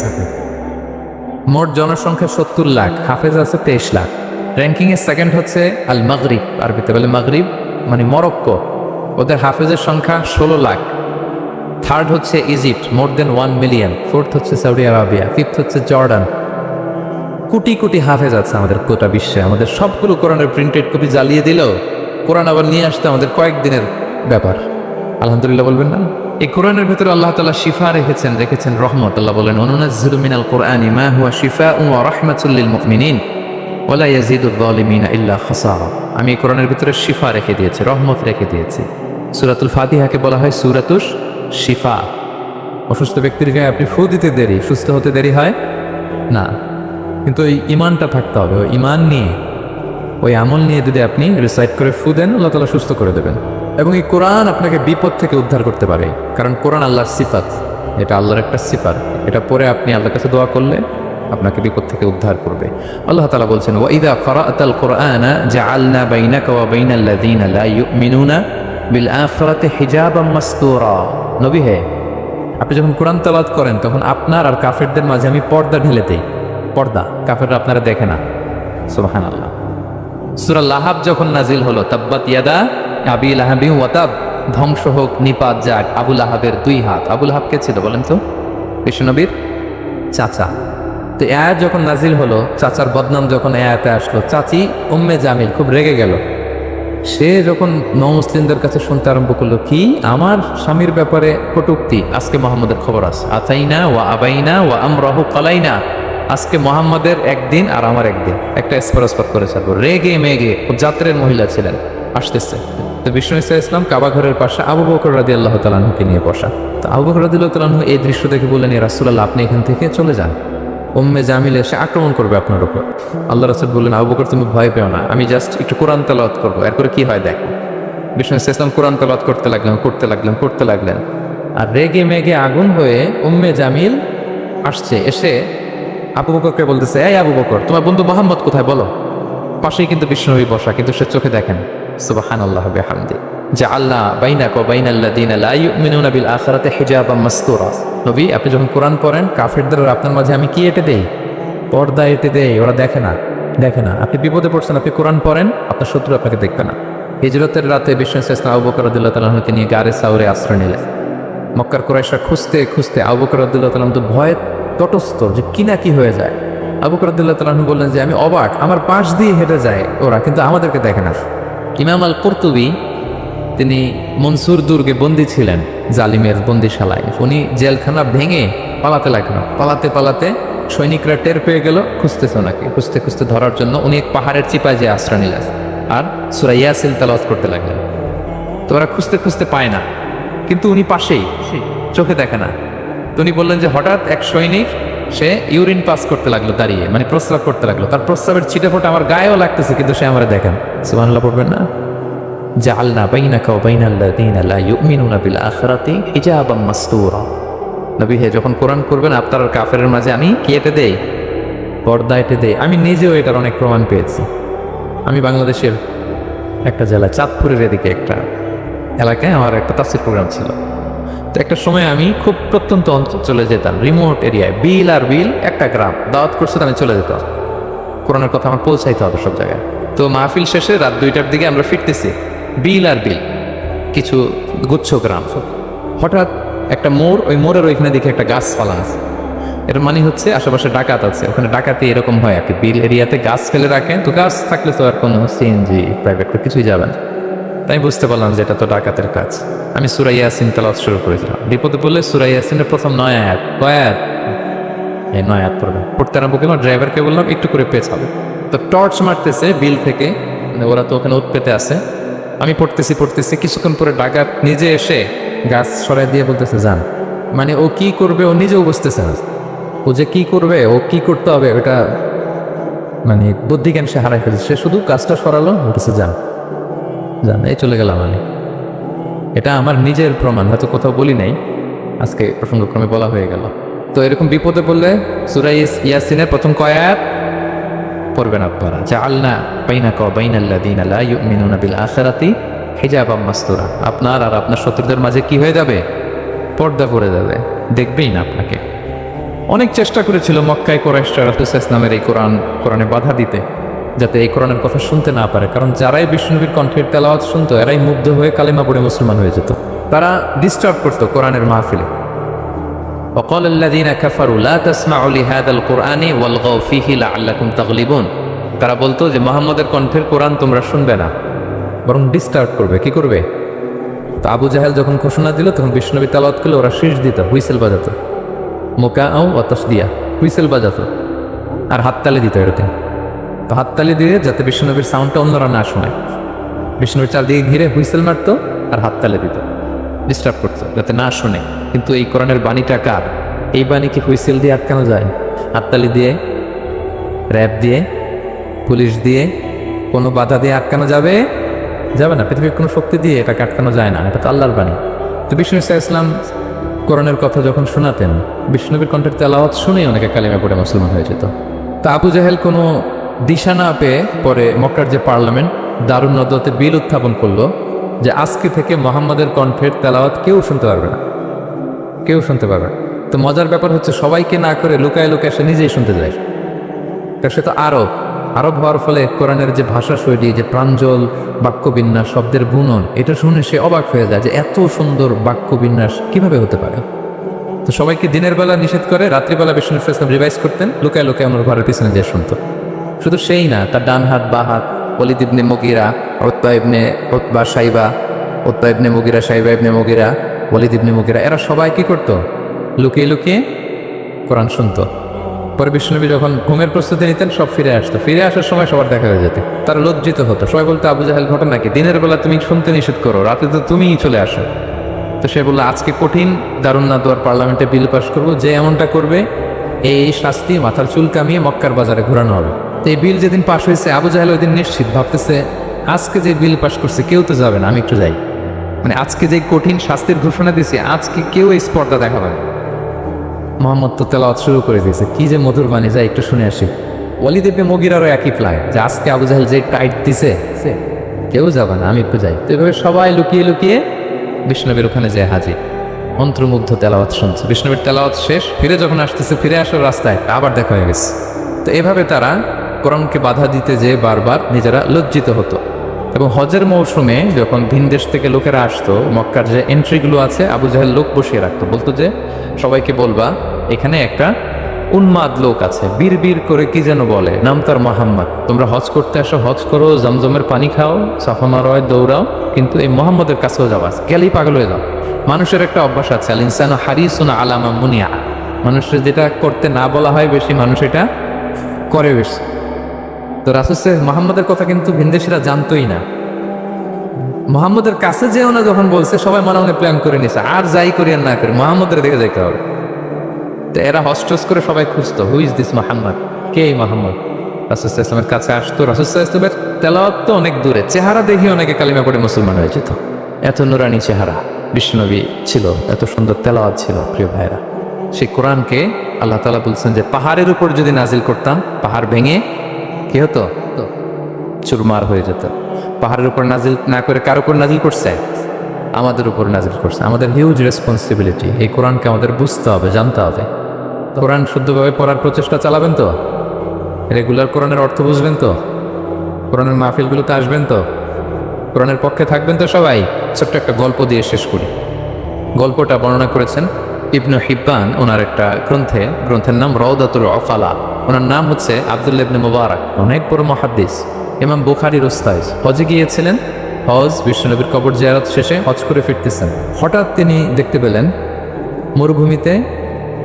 মোট জনসংখ্যা 70 লাখ, হাফেজ আছে 23 লাখ। র্যাঙ্কিংয়ে সেকেন্ড হচ্ছে আল মাগরিব, আরবিতে বলে মাগরিব মানে মরক্কো, ওদের হাফেজের সংখ্যা 16 লাখ। থার্ড হচ্ছে ইজিপ্ট, মোর দেন 1 মিলিয়ন। ফোর্থ হচ্ছে সৌদি আরবিয়া, ফিফথ হচ্ছে জর্ডান। কোটি কোটি হাফেজ আছে আমাদের গোটা বিশ্বে। আমাদের সবগুলো কোরআনের প্রিন্টেড কপি জ্বালিয়ে দিলেও কোরআন আবার নিয়ে আসতে আমাদের কয়েকদিনের ব্যাপার। আলহামদুলিল্লাহ বলবেন না? এই কোরআনের ভিতরে আল্লাহ তাআলা শিফা রেখেছেন রহমত। আল্লাহ বলেন ওয়ানুনাজ্জিলু মিনাল কুরআনি মা হুয়া শিফাউন ওয়া রাহমাতুল লিল মুমিনিন ওয়া লা ইয়াজিদুয যালিমিনা ইল্লা খাসারা। আমি এই কোরআনের ভিতরে শিফা রেখে দিয়েছি, রহমত রেখে দিয়েছি। সূরাতুল ফাতিহাকে বলা হয় সূরাতুশ শিফা। অসুস্থ ব্যক্তির গায়ে আপনি ফু দিতে দেরি, সুস্থ হতে দেরি হয় না। কিন্তু ওই ইমানটা থাকতে হবে। ওই ইমান নিয়ে, ওই আমল নিয়ে যদি আপনি রিসাইট করে ফু দেন, আল্লাহ তাআলা সুস্থ করে দেবেন। এবং এই কোরআন আপনাকে বিপদ থেকে উদ্ধার করতে পারে, কারণ কোরআন আল্লাহর সিফাত। এটা আল্লাহর একটা সিফাত। এটা পরে আপনি আল্লাহর কাছে দোয়া করলে আপনাকে বিপদ থেকে উদ্ধার করবে। আল্লাহ তাআলা বলছেন, ওয়াইদা ক্বারাআতাল কুরআনা জাআলনা বাইনাকা ওয়া বাইনাল্লাযীনা লা ইউমিনুনা বিল আখিরাতি হিজাবাম মাসতুরা। নবী হে, আপনি যখন কোরআন তেলাওয়াত করেন তখন আপনার আর কাফেরদের মাঝে আমি পর্দা ঢেলে দেই। পর্দা, কাফেররা আপনারা দেখে না। সুবহানাল্লাহ। সূরা লাহাব যখন নাজিল হলো, তাব্বাত ইয়াদা আবি লাহাবি ওয়া তাব, ধ্বংস হোক নিপাত যাক আবু লাহাবের 2 হাত। আবু লাহাব কে ছিল বলেন তো? বিশ্বনবীর চাচা। তো এই আয়াত যখন নাজিল হলো, চাচার বদনাম যখন এই আয়াতে আসলো, চাচি উম্মে জামিল খুব রেগে গেল। সে যখন নমুসলিমদের কাছে শুনতে আরম্ভ করলো, কি আমার স্বামীর ব্যাপারে কটূক্তি, আজকে মোহাম্মদের খবর আছে, আতাইনা ওয়া আবাইনা ওয়া আমরাহু কালাইনা, আজকে মোহাম্মদের একদিন আর আমার একদিন, একটা স্পরস্পর করে ছাড়বো। রেগে মেগে, যাত্রের মহিলা ছিলেন, আসতেছে। তো বিষ্ণু ইসলাম কাবা ঘরের পাশে আবু বকর রাদিয়াল্লাহু তাআলা আনহুকে নিয়ে বসা। তো আবু বকর রাদিয়াল্লাহু তাআলা আনহু এই দৃশ্য দেখে বললেন, ইয়া রাসূলুল্লাহ, আপনি এখান থেকে চলে যান, উম্মে জামিল এসে আক্রমণ করবে আপনার উপর। আল্লাহ রাসূল বললেন, আবু বকর তুমি ভয় পেও না, আমি জাস্ট একটু কোরআন তেলাওয়াত করবো, এরপরে কি হয় দেখো। বিষ্ণু ইসলাম কোরআন তেলাওয়াত করতে লাগলেন। আর রেগে মেগে আগুন হয়ে উম্মে জামিল আসছে, এসে আবু বকরকে বলতেছে, এই আবু বকর, তোমার বন্ধু মোহাম্মদ কোথায় বলো। পাশেই কিন্তু বিষ্ণুনবী বসা, কিন্তু সে চোখে দেখেন। সুবহানাল্লাহ বিহামদি, জাআলনা বাইনাকা ওয়া বাইনাল্লাযীনা লা ইউমিনুনা বিল আখিরাতি হিজাবাম মাসতুরা। নবী, আপনি যখন কোরআন পড়েন কাফেরদের আর আপনার মাঝে আমি কি এঁটে দেই? পর্দা এঁটে দেই, ওরা দেখে না। আপনি বিপদে পড়ছেন, আপনি কোরআন পড়েন, আপনার শত্রু আপনাকে দেখবে না। হিজরতের রাতে বিষ্ণু ইসলাম আবু বকর রাদিয়াল্লাহু তাআলা আনহুকে নিয়ে গারে সাউরে আশ্রয় নিলেন। মক্কার কুরাইশরা খুঁজতে আবু বকর রাদিয়াল্লাহু তাআলা তো ভয়ে তটস্থ, যে কি না কি হয়ে যায়। আবু বকর রাদিয়াল্লাহু তাআলা আনহু বললেন যে আমি অবাক, আমার পাশ দিয়ে হেঁটে যায় ওরা, কিন্তু আমাদেরকে দেখে না। ইমাম আল কুরতুবী, তিনি মনসুর দুর্গে বন্দী ছিলেন, জালিমের বন্দিশালায়। উনি জেলখানা ভেঙে পালাতে লাগলেন। পালাতে সৈনিকরা টের পেয়ে গেল, খুঁজতেছে ওনাকে। খুঁজতে ধরার জন্য উনি এক পাহাড়ের চিপায় যে আশ্রয় নিলেন আর সূরা ইয়াসিন তেলাওয়াত করতে লাগলেন। তো ওরা খুঁজতে পায় না, কিন্তু উনি পাশেই, চোখে দেখে না। তো উনি বললেন যে হঠাৎ এক সৈনিক, সে ইউরিন পাস করতে লাগলো দাঁড়িয়ে, মানে প্রস্রাব করতে লাগলো। তার প্রস্রাবের ছিটে ফোঁটা আমার গায়েও লাগতেছে, কিন্তু সে আমার দেখেন। সুবহানাল্লাহ পড়বেন না? জাআলনা বাইনাকা ওয়া বাইনাল্লাযীনা লা ইউমিনুনা বিল আখিরাতি হিজাবাম মাসতুরা। নবী হে, যখন কোরআন করবেন আপনার আর কাফেরের মাঝে আমি কি এঁটে দেই? পর্দা এঁটে দেই। আমি নিজেও এটার অনেক প্রমাণ পেয়েছি। আমি বাংলাদেশের একটা জেলা, চাঁদপুরের এদিকে একটা এলাকায় আমার একটা তাফসীর প্রোগ্রাম ছিল। তো একটা সময় আমি খুব প্রত্যন্ত অঞ্চল চলে যেতাম, রিমোট এরিয়ায়, বিল একটা গ্রাম। দাওয়াত করছে, আমি চলে যেতাম, কোরআনের কথা আমার পৌঁছাইতে হবে সব জায়গায়। তো মাহফিল শেষে রাত 2টার দিকে আমরা ফিরতেছি, বিল কিছু গুচ্ছ গ্রাম। হঠাৎ একটা মোড়, ওই মোড়ের ওইখানে দেখে একটা গাছপালা আছে। এর মানে হচ্ছে আশেপাশে ডাকাত আছে। ওখানে ডাকাতি এরকম হয় আর কি, বিল এরিয়াতে গাছ ফেলে রাখেন। তো গাছ থাকলে তো আর কোনো সিএনজি প্রাইভেট কিছুই যাবে না। তাই বুঝতে পারলাম যে এটা তো ডাকাতের কাজ। আমি সূরা ইয়াসিন তেলাওয়াত শুরু করেছিলাম। বিপদে পড়লে সূরা ইয়াসিনের প্রথম 9 আয়াত, এই 9 আয়াত পড়তে আরম্ভ করলাম। ড্রাইভারকে বললাম একটু করে পেছাবে। তো টর্চ মারতেছে বিল থেকে, মানে ওরা তো ওখানে উৎপেতে আছে। আমি পড়তেছি, কিছুক্ষণ পরে ডাকাত নিজে এসে গাছ সরাই দিয়ে বলতেছে যান। মানে ও কি করবে ও নিজেও বুঝতেছে না। ও যে কি করবে, ও কি করতে হবে, ওটা মানে বুদ্ধিজ্ঞান সে হারাই ফেলছে। সে শুধু গাছটা সরালো, বলতেছে যান, এই চলে গেলাম। মানে এটা আমার নিজের প্রমাণ, হয়তো কোথাও বলি নাই, আজকে প্রসঙ্গক্রমে বলা হয়ে গেল। তো এরকম বিপদে পড়লে সূরা ইয়াসিনের প্রথম কয় আয়াত পড়বেন আপনারা। জাআলনা বাইনাকা ওয়া বাইনাল্লাযীনা লা ইউমিনুনা বিল আখিরাতি হিজাবাম মাসতুরা। আপনার আর আপনার শত্রুদের মাঝে কি হয়ে যাবে? পর্দা পড়ে যাবে, দেখবেই না আপনাকে। অনেক চেষ্টা করেছিল মক্কায় কুরাইশরা রাসূল ইসলামের এই কোরআনে বাধা দিতে, যাতে এই কোরআনের কথা শুনতে না পারে। কারণ যারাই বিষ্ণুনবীর কণ্ঠের তেলাওয়াত শুনতো, এরাই মুগ্ধ হয়ে কালেমা পড়ে মুসলমান হয়ে যেত। তারা ডিস্টার্ব করতো কোরআনের মাহফিলে। وقال الذين كفروا لا تسمعوا لهذا القرآن والغوا فيه لعلكم تغلبون। তারা বলতো যে মুহাম্মদের কণ্ঠের কোরআন তোমরা শুনবে না, বরং ডিস্টার্ব করবে। কি করবে? তো আবু জাহেল যখন ঘোষণা দিল, তখন বিষ্ণুনবী তেলাওয়াত করলে ওরা শীষ দিত, হুইসেল বাজাতো, মুকাআউ ওয়া তাসদিয়া, হুইসেল বাজাতো আর হাততালি দিত এরকম। তো হাততালি দিয়ে যাতে বিষ্ণুনবীর সাউন্ডটা অন্যরা না শোনে, বিষ্ণুনবীর চারদিকে ঘিরে হুইসেল মারতো আর হাততালি দিত, ডিস্টার্ব করতো যাতে না শোনে। কিন্তু এই কোরআনের বাণীটা কার? এই বাণী কি হুইসেল দিয়ে আটকানো যায়? হাততালি দিয়ে, র্যাব দিয়ে, পুলিশ দিয়ে, কোনো বাধা দিয়ে আটকানো যাবে না। পৃথিবীর কোনো শক্তি দিয়ে এটাকে আটকানো যায় না। এটা তো আল্লাহর বাণী। তো বিষ্ণু ইসলাম কোরআনের কথা যখন শোনাতেন, বিষ্ণুনবীর কণ্ঠের তেলাওয়াত শুনেই অনেকে কালিমা পড়ে মুসলমান হয়ে যেত। তা আবু জাহেল কোনো দিশা না পেয়ে পরে মক্কার যে পার্লামেন্ট দারুন নদওয়াতে বিল উত্থাপন করলো যে আজকে থেকে মুহাম্মাদের কণ্ঠের তেলাওয়াত কেউ শুনতে পারবে না, কেউ শুনতে পারবে না। তো মজার ব্যাপার হচ্ছে সবাইকে না করে লুকায় লুকায় সে নিজেই শুনতে যায়। কারণ সে তো আরব হওয়ার ফলে কোরআনের যে ভাষা শৈলী, যে প্রাঞ্জল বাক্যবিন্যাস, শব্দের বুনন, এটা শুনে সে অবাক হয়ে যায় যে এত সুন্দর বাক্যবিন্যাস কিভাবে হতে পারে। তো সবাইকে দিনের বেলা নিষেধ করে, রাত্রিবেলা বিষ্ণু ইসলাম রিভাইজ করতেন, লুকায় লুকায় আমার ঘরের পিছনে যে শুনতো। শুধু সেই না, তার ডান হাত বা হাত Walid ibn Mughira, Utba ibn Utba Saiba, Utba ibn Mughira, Saiba ibn মুগীরা, Walid ibn মুগীরা, এরা সবাই কি করতো? লুকিয়ে লুকিয়ে কোরআন শুনতো। পরে বিষ্ণুনবী যখন ঘুমের প্রস্তুতি নিতেন সব ফিরে আসতো, ফিরে আসার সময় সবার দেখা হয়ে যেত, তারা লজ্জিত হতো। সবাই বলতো আবু জাহেল ঘটনা কি, দিনের বেলা তুমি শুনতে নিষেধ করো, রাতে তো তুমিই চলে আসো। তো সে বললো আজকে কঠিন দারুন নাদওয়ার পার্লামেন্টে বিল পাস করবো, যে এমনটা করবে এই শাস্তি মাথার চুল কামিয়ে মক্কার বাজারে ঘোরানো হবে। তো এই বিল যেদিন পাশ হয়েছে, আবু জাহেল ওই দিন নিশ্চিত ভাবতেছে আজকে যে বিল পাস করছে কেউ তো যাবে না, আমি একটু যাই। মানে আজকে যে কঠিন শাস্তির ঘোষণা দিয়েছে, আজকে কেউ এই স্পর্ধা দেখাবে না। মোহাম্মদ তো তেলাওয়াত শুরু করে দিয়েছে, কি যে মধুর বাণী, যায় একটু শুনে আসি। ওয়ালিদ ইবনে মুগীরারও একই প্লাই যে আজকে আবু জাহেল যে টাইট দিছে কেউ যাবে না, আমি একটু যাই। তো এভাবে সবাই লুকিয়ে লুকিয়ে বিষ্ণুনবীর ওখানে যে হাজির, মন্ত্রমুগ্ধ তেলাওয়াত শুনছে। বিষ্ণুনবীর তেলাওয়াত শেষ, ফিরে যখন আসতেছে, ফিরে আসার রাস্তায় আবার দেখা হয়ে গেছে। তো এভাবে তারা কোরআনকে বাধা দিতে যেয়ে বারবার নিজেরা লজ্জিত হতো। এবং হজের মৌসুমে যখন ভিন দেশ থেকে লোকেরা আসতো, মক্কার যে এন্ট্রিগুলো আছে আবু জাহেল লোক বসিয়ে রাখতো, বলতো যে সবাইকে বলবা এখানে একটা উন্মাদ লোক আছে, বীর বীর করে কি যেন বলে, নাম তার মোহাম্মদ। তোমরা হজ করতে আসো, হজ করো, জমজমের পানি খাও, সাফা মারওয়ায় দৌড়াও, কিন্তু এই মোহাম্মদের কাছেও যাওয়া, গেলেই পাগল হয়ে যাও। মানুষের একটা অভ্যাস আছে, আল ইনসানু হারিসুন আলা মা মুনিয়া, মানুষের যেটা করতে না বলা হয় বেশি, মানুষ এটা করে বেশি। তো রাসূল মোহাম্মদের কথা কিন্তু ভিনদেশীরা জানতোই না। মোহাম্মদের কাছে যেও না যখন বলছে, সবাই মনে মনে প্ল্যান করে নিছে, আর যাই করি আর না করি মোহাম্মদের দিকে যাইতে হবে। তো এরা হস্টস করে সবাই খুঁজতো, হু ইজ দিস মোহাম্মদ, কে এই মোহাম্মদ? রাসূল ইসলামের কাছে আসতো, রাসূল ইসলামের তেলাওয়াত তো অনেক দূরে, চেহারা দেখে অনেকে কালিমা পড়ে মুসলমান হয়ে যেত। এত নুরানি চেহারা বিষ্ণুনবী ছিল, এত সুন্দর তেলাওয়াত ছিল। প্রিয় ভাইরা, সেই কোরআনকে আল্লাহ তাআলা বলছেন যে পাহাড়ের উপর যদি নাজিল করতাম, পাহাড় ভেঙে কি হতো? চুরমার হয়ে যেত। পাহাড়ের উপর নাজিল না করে কার উপর নাজিল করছে? আমাদের উপর নাজিল করছে। আমাদের হিউজ রেসপন্সিবিলিটি, এই কোরআনকে আমাদের বুঝতে হবে, জানতে হবে। কোরআন শুদ্ধভাবে পড়ার প্রচেষ্টা চালাবেন তো, রেগুলার কোরআনের অর্থ বুঝবেন তো, কোরআনের মাহফিলগুলোতে আসবেন তো, কোরআনের পক্ষে থাকবেন তো সবাই। ছোট্ট একটা গল্প দিয়ে শেষ করি। গল্পটা বর্ণনা করেছেন ইবনে হিব্বান ওনার একটা গ্রন্থের নাম রওদাতুল উফালা। ওনার নাম হচ্ছে আব্দুল্লাহ ইবনে মুবারাক, অনেক বড় মুহাদ্দিস, ইমাম বুখারীর উস্তাদ। হজে গিয়েছিলেন, হজ বিশ্বনবীর কবর জিয়ারত শেষে হজ করে ফিরতেছেন। হঠাৎ তিনি দেখতে পেলেন মরুভূমিতে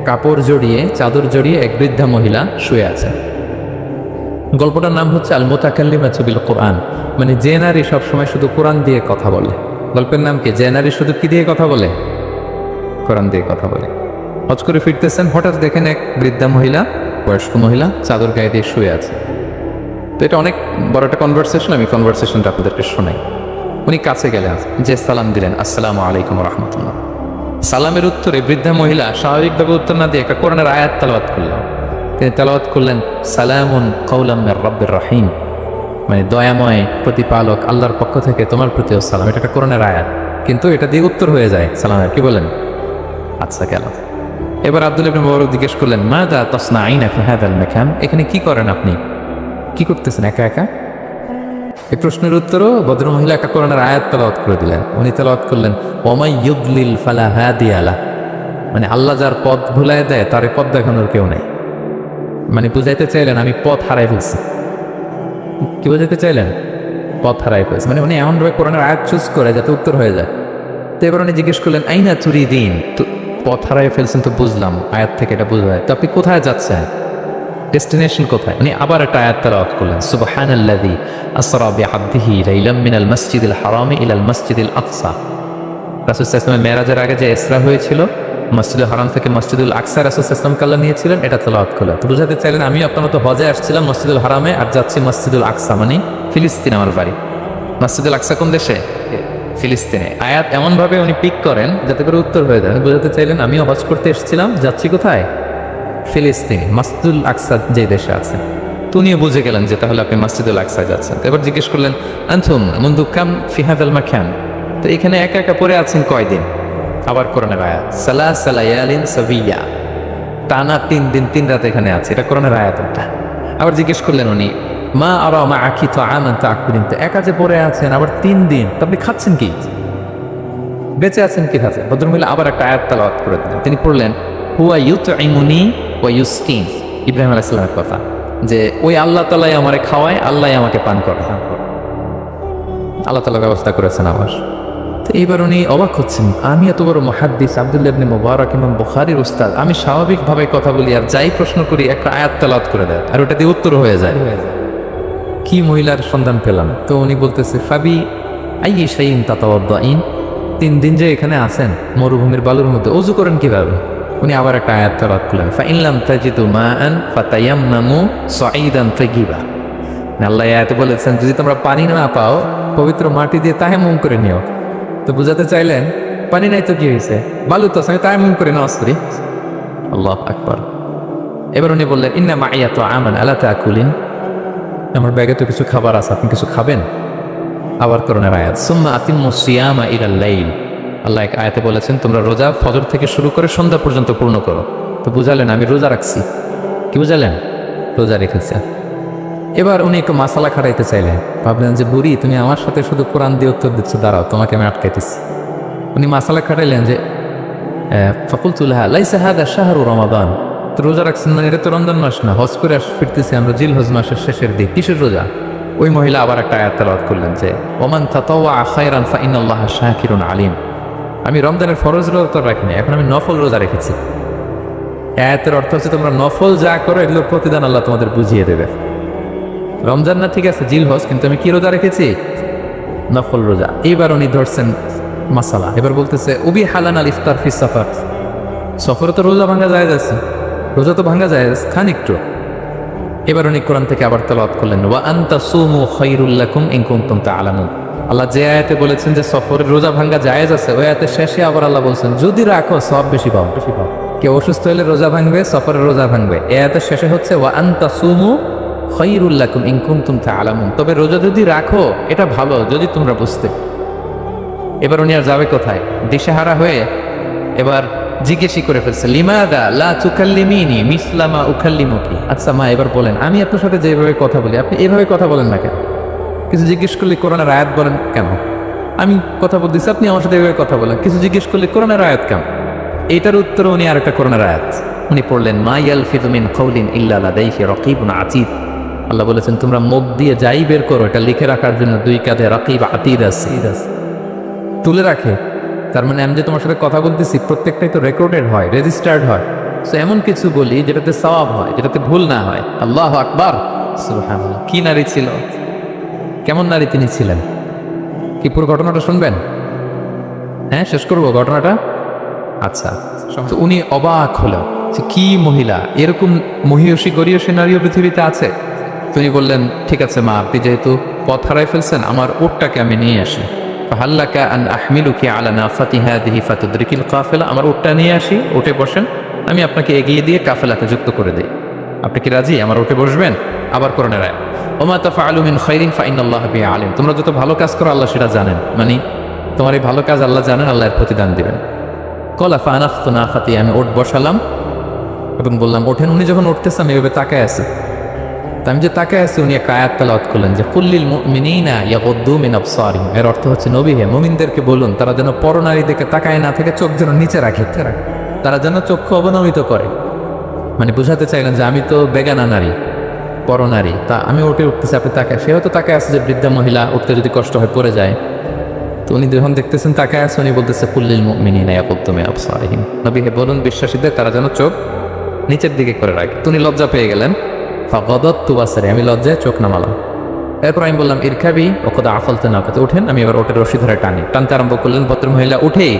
কাপড় জড়িয়ে, চাদর জড়িয়ে এক বৃদ্ধা মহিলা শুয়ে আছে। গল্পটার নাম হচ্ছে আল মুতাকাল্লিমাতু বিল কোরআন, মানে যে নারী সবসময় শুধু কোরআন দিয়ে কথা বলে। গল্পের নাম কি? যে নারী শুধু কি দিয়ে কথা বলে? কোরআন দিয়ে কথা বলে। হজ করে ফিরতেছেন, হঠাৎ দেখেন এক বৃদ্ধা মহিলা, বয়স্ক মহিলা, চাদর গায়ে দিয়ে শুয়ে আছে। তো এটা অনেক বড় একটা কনভারসেশন, আমি কনভারসেশনটা আপনাদেরকে শোনাই। উনি কাছে গেলেন, যে সালাম দিলেন, আসসালামু আলাইকুম রহমতুল্লাহ। সালামের উত্তরে বৃদ্ধা মহিলা স্বাভাবিকভাবে উত্তর না দিয়ে একটা কোরআনের আয়াত তেলাওয়াত করলেন। তিনি তেলাওয়াত করলেন, সালামুন কাওলাম মির রাব্বির রহিম, মানে দয়াময় প্রতিপালক আল্লাহর পক্ষ থেকে তোমার প্রতিও সালাম। এটা একটা কোরআনের আয়াত, কিন্তু এটা দিয়ে উত্তর হয়ে যায় সালামের। কি বলেন? আচ্ছা গেল। এবার আব্দুল্লাহ ইবনে মুবারক জিজ্ঞেস করলেন, মাযা তাসনাঈনা ফি হাযাল মাকান, এখানে কি করেন আপনি, কি করতেছেন একা একা? এই প্রশ্নের উত্তরও ভদ্রমহিলা একটা কোরআনের আয়াত তেলাওয়াত করে দিলেন। উনি তেলাওয়াত করলেন, ওয়ামাই ইউদ্লিল ফালা হাদিয়া লাহ, মানে আল্লাহ যার পথ ভুলায় দেয় তার পথ দেখানোর কেউ নেই। মানে বুঝাইতে চাইলেন আমি পথ হারাই ফেলছি। কি বুঝাইতে চাইলেন? পথ হারাই ফেলছি, মানে উনি এমনভাবে কোরআনের আয়াত চুজ করে যাতে উত্তর হয়ে যায়। তো এবার উনি জিজ্ঞেস করলেন, আইনা তুরিদিন, তো পথ হারাই ফেলছেন তো বুঝলাম, আয়াত থেকে এটা বোঝা যায়, তো আপনি কোথায় যাচ্ছেন, ডেস্টিনেশন কোথায়? উনি আবার একটা আয়াত তেলাওয়াত করলেন, সুবহানাল্লাযী আসরা বিআবদিহি লাইলাম মিনাল মাসজিদিল হারামি ইলাল মাসজিদিল আকসা। রাসূল সাল্লাল্লাহু আলাইহি ওয়াসাল্লাম মেরাজের আগে যে ইসরা হয়েছিল, মসজিদুল হারাম থেকে মসজিদুল আকসা রাসূল সাল্লাল্লাহু আলাইহি ওয়াসাল্লাম কাল্লা নিয়েছিলেন, এটা তেলাওয়াত করলেন। তো বুঝাতে চাইলেন আমি আপনার মতো হজে আসছিলাম মসজিদুল হারামে, আর যাচ্ছি মসজিদুল আকসা, মানে ফিলিস্তিন আমার বাড়ি। মসজিদুল আকসা কোন দেশে? ফিলিস্তিনে। আয়াত এমনভাবে উনি পিক করেন যাতে করে উত্তর হয়ে যায়। উনি বোঝাতে চাইলেন আমিও হজ করতে এসেছিলাম, যাচ্ছি কোথায়? ফিলিস্তিন, মাসজিদুল আকসা যে দেশে আছে। তো উনিও বুঝে গেলেন যে তাহলে আপনি মসজিদুল আকসায় যাচ্ছেন। এবার জিজ্ঞেস করলেন আনতুম মুনযু কাম ফি হাযাল মাকান, তো এখানে একা একা পড়ে আছেন কয়দিন? আবার কোরআনের আয়াত সালাসা লায়ালিন সাবিয়া, টানা 3 দিন 3 রাত এখানে আছে, এটা কোরআনের আয়াত। আবার জিজ্ঞেস করলেন উনি মা আরা মা আখি তো আমান তাকুলিন, তো একা যে পড়ে আছেন আবার 3 দিন, তো আপনি খাচ্ছেন কি? বেঁচে আছেন কি খাচ্ছেন? ভদ্রমহিলা আবার একটা আয়াত তেলাওয়াত করে দিলেন। তিনি পড়লেন হুয়া ইউতঈমুনি ওয়া ইউসকিন, ইব্রাহিম আলাইহিস সালামের কথা, যে ওই আল্লাহ তাআলাই আমারে খাওয়ায়, আল্লাহই আমাকে পান করায়। আল্লাহ তাআলা ব্যবস্থা করেছেন আমার। তো এইবার উনি অবাক হচ্ছেন, আমি এত বড় মুহাদ্দিস আব্দুল্লাহ ইবনে মুবারক ইমাম বুখারীর উস্তাদ, আমি স্বাভাবিকভাবে কথা বলি আর যাই প্রশ্ন করি একটা আয়াত তেলাওয়াত করে দেয় আর ওটা দিয়ে উত্তর হয়ে যায়। কি মহিলার সন্ধান পেলাম? তো উনি বলতেছে ফাবি আইয়ি শাইইন তাতাওয়াদ্দাইন, 3 দিন যে এখানে আছেন মরুভূমির বালুর মধ্যে, ওযু করেন কিভাবে? উনি আবার একটা আয়াত তেলাওয়াত করলেন ফা ইন লাম তাজিদু মাআন ফাতায়াম্মামু সাঈদান তাইয়িবা। আল্লাহ আয়াতে বলেছেন যদি তোমরা পানি না পাও পবিত্র মাটি দিয়ে তায়াম্মুম করে নিও। তো বুঝাতে চাইলেন পানি নাই তো কি হয়েছে, বালু তো আমি তায়াম্মুম করে নামাজ পড়ি। আল্লাহু আকবার। এবার উনি বললেন ইন্না মাইয়া তাআমান আলা তাকুলিন, আমার ব্যাগে তো কিছু খাবার আছে, আপনি কিছু খাবেন? আবার কোরআনের আয়াত সুম্মা আতিম্মুস সিয়ামা ইলাল লাইল, আল্লাহ এক আয়াতে বলেছেন তোমরা রোজা ফজর থেকে শুরু করে সন্ধ্যা পর্যন্ত পূর্ণ করো। তো বুঝালেন আমি রোজা রাখছি। কি বুঝালেন? রোজা রেখেছে। এবার উনি একটু মাসালা খাটাইতে চাইলেন, ভাবলেন যে বুড়ি তুমি আমার সাথে শুধু কোরআন দিয়ে উত্তর দিচ্ছ, দাঁড়াও তোমাকে আমি আটকাইতেছি। উনি মাসালা খাটাইলেন যে ফাকুলতু লাহা লাইসা হাদা শাহরু রমাদান, তো রোজা রাখছেন মানে এটা তো রমজান মাস না, হজ করে ফিরতেছি আমরা জিল হজ মাসের শেষের দিক, কিসের রোজা? ওই মহিলা আবার একটা আয়াত তেলাওয়াত করলেন যে ওমান তাতাওয়া খায়রান ফা ইন্নাল্লাহা শাকিরুন আলিম, আমি রমজানের ফরজ রোজা তো রাখিনি, এখন আমি নফল রোজা রেখেছি। আয়াতের অর্থ হচ্ছে তোমরা নফল যা করো এগুলোর প্রতিদান আল্লাহ তোমাদের বুঝিয়ে দেবে। রমজান না ঠিক আছে জিল হজ, কিন্তু আমি কি রোজা রেখেছি? নফল রোজা। এইবার উনি ধরছেন মাসালা, এবার বলতেছে উবি হালান আল ইফতার ফি সাফার, সফরে তো রোজা ভাঙা যায় আছে, রোজা তো ভাঙা যায়, খান একটু। এবার উনি কোরআন থেকে আবার তেলাওয়াত করলেন ওয়া আনতা সুমু খায়রুল লাকুম ইন কুনতুম তা'লামুন, আল্লাহ যে আয়াতে বলেছেন যে সফরের রোজা ভাঙা জায়েজ আছে, ওই আয়াতের শেষে আবার আল্লাহ বলছেন যদি রাখো সওয়াব বেশি পাও। কেউ অসুস্থ হলে রোজা ভাঙবে, সফরের রোজা ভাঙবে। এই আয়াতের শেষে হচ্ছে ওয়া আনতা সুমু খায়রুল লাকুম ইন কুনতুম তা'লামুন, তবে রোজা যদি রাখো এটা ভালো যদি তোমরা বুঝতে। এবার উনি আর যাবে কোথায়? দিশেহারা হয়ে এবার জিজ্ঞেসই করে ফেলছে লিমাদা লা তুকাল্লিমিনি মিসলা মা উকাল্লিমুকি, আচ্ছা মা এবার বলেন আমি আপনার সাথে যেভাবে কথা বলি আপনি এভাবে কথা বলেন না কেন? কিছু জিজ্ঞেস করলে কোরআনের আয়াত বলেন কেন? আমি কথা বলতেছি আপনি আমার সাথে এভাবে কথা বলেন, কিছু জিজ্ঞেস করলে কোরআনের আয়াত কেন? এইটার উত্তরে উনি আর একটা কোরআনের আয়াত উনি পড়লেন মা ইয়ালফিযু মিন কাওলিন ইল্লা লাদাইহি রাকীবুন আতীদ, আল্লাহ বলেছেন তোমরা মুখ দিয়ে যাই বের করো এটা লিখে রাখার জন্য 2 কাঁধে রাকীব আতীদ আছে, তুলে রাখে। তার মানে আমি যে তোমার সাথে কথা বলতেছি প্রত্যেকটাই তো রেকর্ডেড হয়, রেজিস্টার্ড হয়। সো এমন কিছু বলি যেটাতে সওয়াব হয়, যেটাতে ভুল না হয়। আল্লাহু আকবার, সুবহানাল্লাহ। কি নারী ছিল, কেমন নারী তিনি ছিলেন? কি পুরো ঘটনাটা শুনবেন? হ্যাঁ শেষ করবো ঘটনাটা। আচ্ছা, তো উনি অবাক হলো যে কি মহিলা, এরকম মহিয়সী গরিয়সী নারীও পৃথিবীতে আছে। তিনি বললেন ঠিক আছে মা, আপনি যেহেতু পথ হারাই ফেলছেন আমার উটটাকে আমি নিয়ে আসি। ফাহাল্লাকা আন আহমিলুকি আলা নাফাতি হাদিহি ফাতুদরিকিল কাফেলা, আমার উটটা নিয়ে আসি, উঠে বসেন, আমি আপনাকে এগিয়ে দিয়ে কাফেলাকে যুক্ত করে দিই। আপনি কি রাজি আমার উঠে বসবেন? আবার কোরআনের আয়াত ওমা তাফআলু মিন খায়রিন ফাইনাল্লাহা বিহি আলিম, তোমরা যত ভালো কাজ করো আল্লাহ সেটা জানেন, মানে তোমার এই ভালো কাজ আল্লাহ জানেন, আল্লাহ এর প্রতিদান দিবেন। কলা ফানাফতু নাফাতি, আমি উট বসালাম এবং বললাম ওঠেন। উনি যখন উঠতেছে আমি এভাবে তাকায় আছি, আমি যে তাকায় আছি উনি একটা আয়াত তেলাওয়াত করলেন যে কুল্লিল মুমিনিনা ইয়াগুদ্দু মিন আবসারিহিম, এর অর্থ হচ্ছে নবী হে মুমিনদেরকে বলুন তারা যেন পরনারী দিকে তাকায় না থেকে চোখ যেন নিচে রাখে, তারা যেন চক্ষু অবনমিত করে। মানে বুঝাতে চাইলেন যে আমি তো বেগানা নারী, পরনারী, তা আমি উঠতেছি আপনি তাকায়, সে হয়তো তাকায় আছে যে বৃদ্ধা মহিলা উঠতে যদি কষ্ট হয় পড়ে যায়। তো উনি যখন দেখতেছেন তাকায় আছে, উনি বলতেছে কুল্লিল মুমিনিনা ইয়াগুদ্দু মিন আবসারিহিম, নবী হে বলুন বিশ্বাসীদের তারা যেন চোখ নিচের দিকে করে রাখে। তো উনি লজ্জা পেয়ে গেলেন, ফাগাদাততু বাসারি, আমি লজ্জায় চোখ নামালাম। এরপর আমি বললাম ইরকাবি ওয়াকাদ আফালতু নাকাতে, ওঠেন। আমি এবার ওটের রশি ধরে টানতে আরম্ভ করলেন। ভদ্রমহিলা উঠেই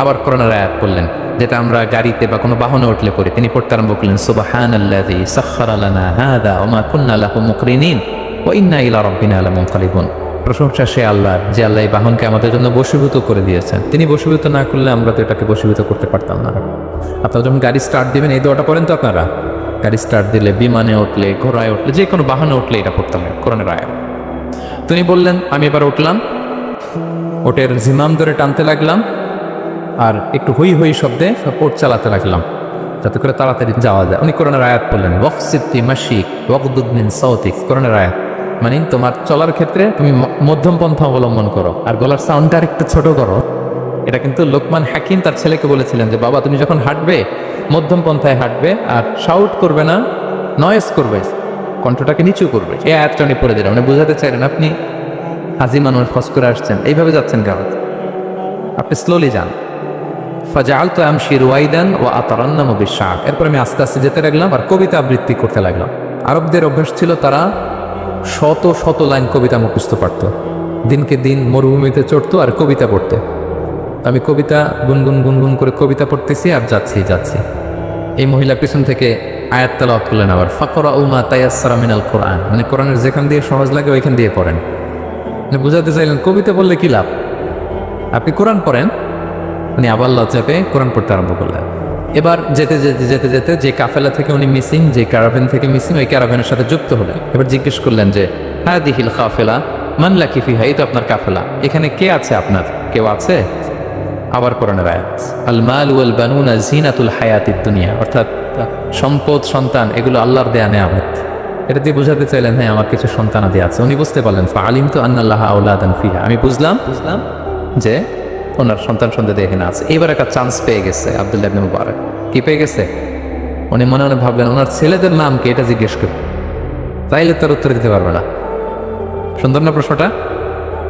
আবার কোরআনের আয়াত পড়লেন যেটা আমরা গাড়িতে বা কোনো বাহনে উঠলে পড়ি। তিনি পড়তে আরম্ভ করলেন সুবহানাল্লাযী সাখখারা লানা হাযা ওয়া মা কুন্না লাহু মুকরিনিন ওয়া ইন্না ইলা রাব্বিনা লামুনকালিবুন, প্রশংসা সে আল্লাহর, যে আল্লাহ এই বাহনকে আমাদের জন্য বশীভূত করে দিয়েছেন। তিনি বশীভূত না করলে আমরা তো এটাকে বশীভূত করতে পারতাম না। আপনারা যখন গাড়ি স্টার্ট দিবেন এই দোয়াটা পড়েন তো আপনারা? গাড়ি স্টার্ট দিলে, বিমানে উঠলে, ঘোড়ায় উঠলে, যে কোনো বাহনে উঠলে এটা পড়তে হবে, কোরআনের আয়াত। তিনি বললেন আমি এবার উঠলাম, ওটের জিমাম ধরে টানতে লাগলাম আর একটু হই হই শব্দে ওট চালাতে লাগলাম যাতে করে তাড়াতাড়ি যাওয়া যায়। উনি কোরআনের আয়াত বললেন ওয়াকসিদ্দি মাশিক ওয়াকদুদ মিন সাউতিক। কোরআনের আয়াত মানে তোমার চলার ক্ষেত্রে তুমি মধ্যম পন্থা অবলম্বন করো আর গলার সাউন্ডটা একটু ছোট করো। এটা কিন্তু লোকমান হাকিম তার ছেলেকে বলেছিলেন যে বাবা তুমি যখন হাঁটবে মধ্যম পন্থায় হাঁটবে আর শাউট করবে না, নয়েজ করবে, কণ্ঠটাকে নিচু করবে। এই আয়াতটা উনি পড়ে দিলেন। উনি বোঝাতে চাইলেন আপনি হাজি মানুষ ফস করে আসছেন, এইভাবে যাচ্ছেন কেন? আপনি স্লোলি যান। ফাজাআলতু আমশি রুয়াইদান ওয়া আতারান্নামু বিশ-শা'ব। এরপর আমি আস্তে আস্তে যেতে লাগলাম আর কবিতা আবৃত্তি করতে লাগলাম। আরবদের অভ্যাস ছিল তারা শত শত লাইন কবিতা মুখস্থ পারত, দিনকে দিন মরুভূমিতে চড়তো আর কবিতা পড়তে। আমি কবিতা গুনগুন গুনগুন করে কবিতা পড়তেছি আর যাচ্ছি। এই মহিলা পিছন থেকে আয়াত তেলাওয়াত করলেন আবার ফাকরাউ মা তায়াসসারা মিনাল কোরআন, মানে কোরআনের যেখান দিয়ে সহজ লাগে ওইখান দিয়ে পড়েন। মানে বুঝাতে চাইলেন কবিতা বললে কি লাভ, আপনি কোরআন পড়েন। উনি আবার লজ্জা পেয়ে কোরআন পড়তে আরম্ভ করলেন। এবার যেতে যেতে যে কাফেলা থেকে উনি মিসিং, যে ক্যারাভেন থেকে মিসিং, ওই ক্যারাভেনের সাথে যুক্ত হলেন। এবার জিজ্ঞেস করলেন যে হাদিহিল কাফেলা মান লাকি ফিহা, এই তো আপনার কাফেলা, এখানে কে আছে? আপনার কেউ আছে? আবার কোরআনের আয়াত আল মাল ওয়াল বানুনা জিনাতুল হায়াতিদ দুনিয়া, অর্থাৎ সম্পদ সন্তান এগুলো আল্লাহর দেয়া নেয়ামত। এটা দিয়ে বোঝাতে চাইলেন হ্যাঁ আমার কিছু সন্তানাদি আছে। উনি বুঝতে পারলেন ফাআলিমতু আন্নাল্লাহা আওলাদান ফিহা, আমি বুঝলাম যে ওনার সন্তান সন্ততি এখানে আছে। এইবার একটা চান্স পেয়ে গেছে আব্দুল্লাহ ইবনে মুবারক। কি পেয়ে গেছে? উনি মনে মনে ভাবলেন ওনার ছেলেদের নাম কি, এটা জিজ্ঞেস করবে, তাইলে তার উত্তর দিতে পারবে না। সুন্দর না প্রশ্নটা?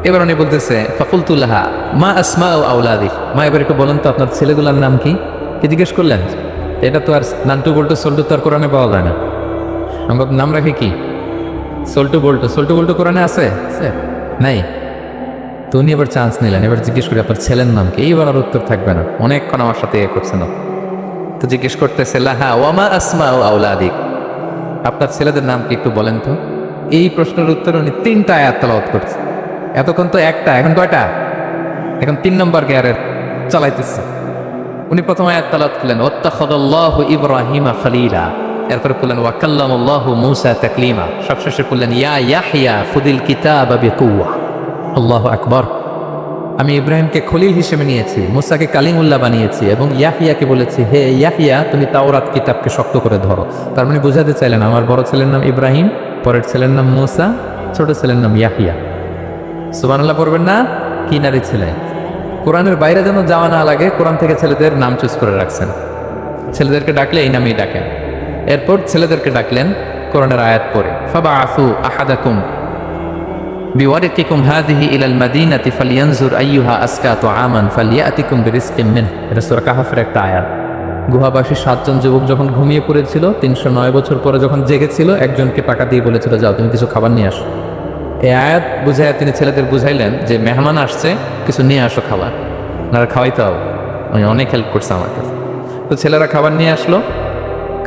এবার উনি বলতেছে ফাকুলতু লাহা মা আসমাউ আওলাদি, মা এবার একটু বলেন তো আপনার ছেলেগুলোর নাম কি? কি জিজ্ঞেস করলেন? এটা তো আর নান্টু বল্টু সল্টু তো আর কোরআনে পাওয়া যায় না। আমরা নাম রাখি কি? সল্টু বল্টু কোরআনে আছে নাই? তো উনি এবার চান্স নিলেন, এবার জিজ্ঞেস করি আপনার ছেলের নাম কি? এইবার আর উত্তর থাকবে না, অনেকক্ষণ আমার সাথে এ করছে না। তো জিজ্ঞেস করতেছে লাহা ওয়ামা আসমাউ আওলাদিক, আপনার ছেলেদের নাম কি একটু বলেন তো। এই প্রশ্নের উত্তর উনি 3টা আয়াত তেলাওয়াত করছে। এতক্ষণ তো একটা, এখন কয়টা? এখন 3 নম্বর গিয়ারে চালাইতেছে। উনি প্রথম আয়াত তেলাওয়াত করলেন ওয়াত্তাখাযাল্লাহু ইব্রাহিমা খলিলা, এরপরে বললেন ওয়া কাল্লামাল্লাহু মূসা তাকলিমা, সবশেষে বললেন ইয়া ইয়াহইয়া খুযিল কিতাবা বিকুওয়া। আল্লাহু আকবার। আমি ইব্রাহিমকে খলিল হিসেবে নিয়েছি, মূসাকে কালিমুল্লাহ বানিয়েছি এবং ইয়াহিয়াকে বলেছি হে ইয়াহিয়া তুমি তাওরাত কিতাবকে শক্ত করে ধরো। তার মানে বুঝাতে চাইলেন আমার বড় ছেলের নাম ইব্রাহিম, পরের ছেলের নাম মূসা, ছোট ছেলের নাম ইয়াহিয়া। সুবহানাল্লাহ পড়বেন না? কি নারী ছেলে! কোরআনের বাইরে যেন যাওয়া না লাগে, কোরআন থেকে ছেলেদের নাম চুজ করে রাখছেন। ছেলেদেরকে ডাকলে এই নামেই ডাকেন। এরপর ছেলেদেরকে ডাকলেন কোরআনের আয়াত পড়ে ফাবাআসু আহাদাকুম বিওয়ারিকিকুম হাযিহি ইলাল মাদিনাতি ফালিয়ানজুর আইয়ুহা আসকা তুআমান ফালিয়াতিকুম বিরিজকিম মিন। এটা সূরা কাহফের একটা আয়াত। গুহাবাসী 7 জন যুবক যখন ঘুমিয়ে পড়েছিল, 309 বছর পরে যখন জেগেছিল, একজনকে টাকা দিয়ে বলেছিল যাও তুমি কিছু খাবার নিয়ে আসো। এই আয়াত বুঝাইয়া তিনি ছেলেদের বুঝাইলেন যে মেহমান আসছে, কিছু নিয়ে আসো খাবার, আপনারা খাওয়াইতে হবে। আমি অনেক হেল্প করছে আমার কাছে। তো ছেলেরা খাবার নিয়ে আসলো।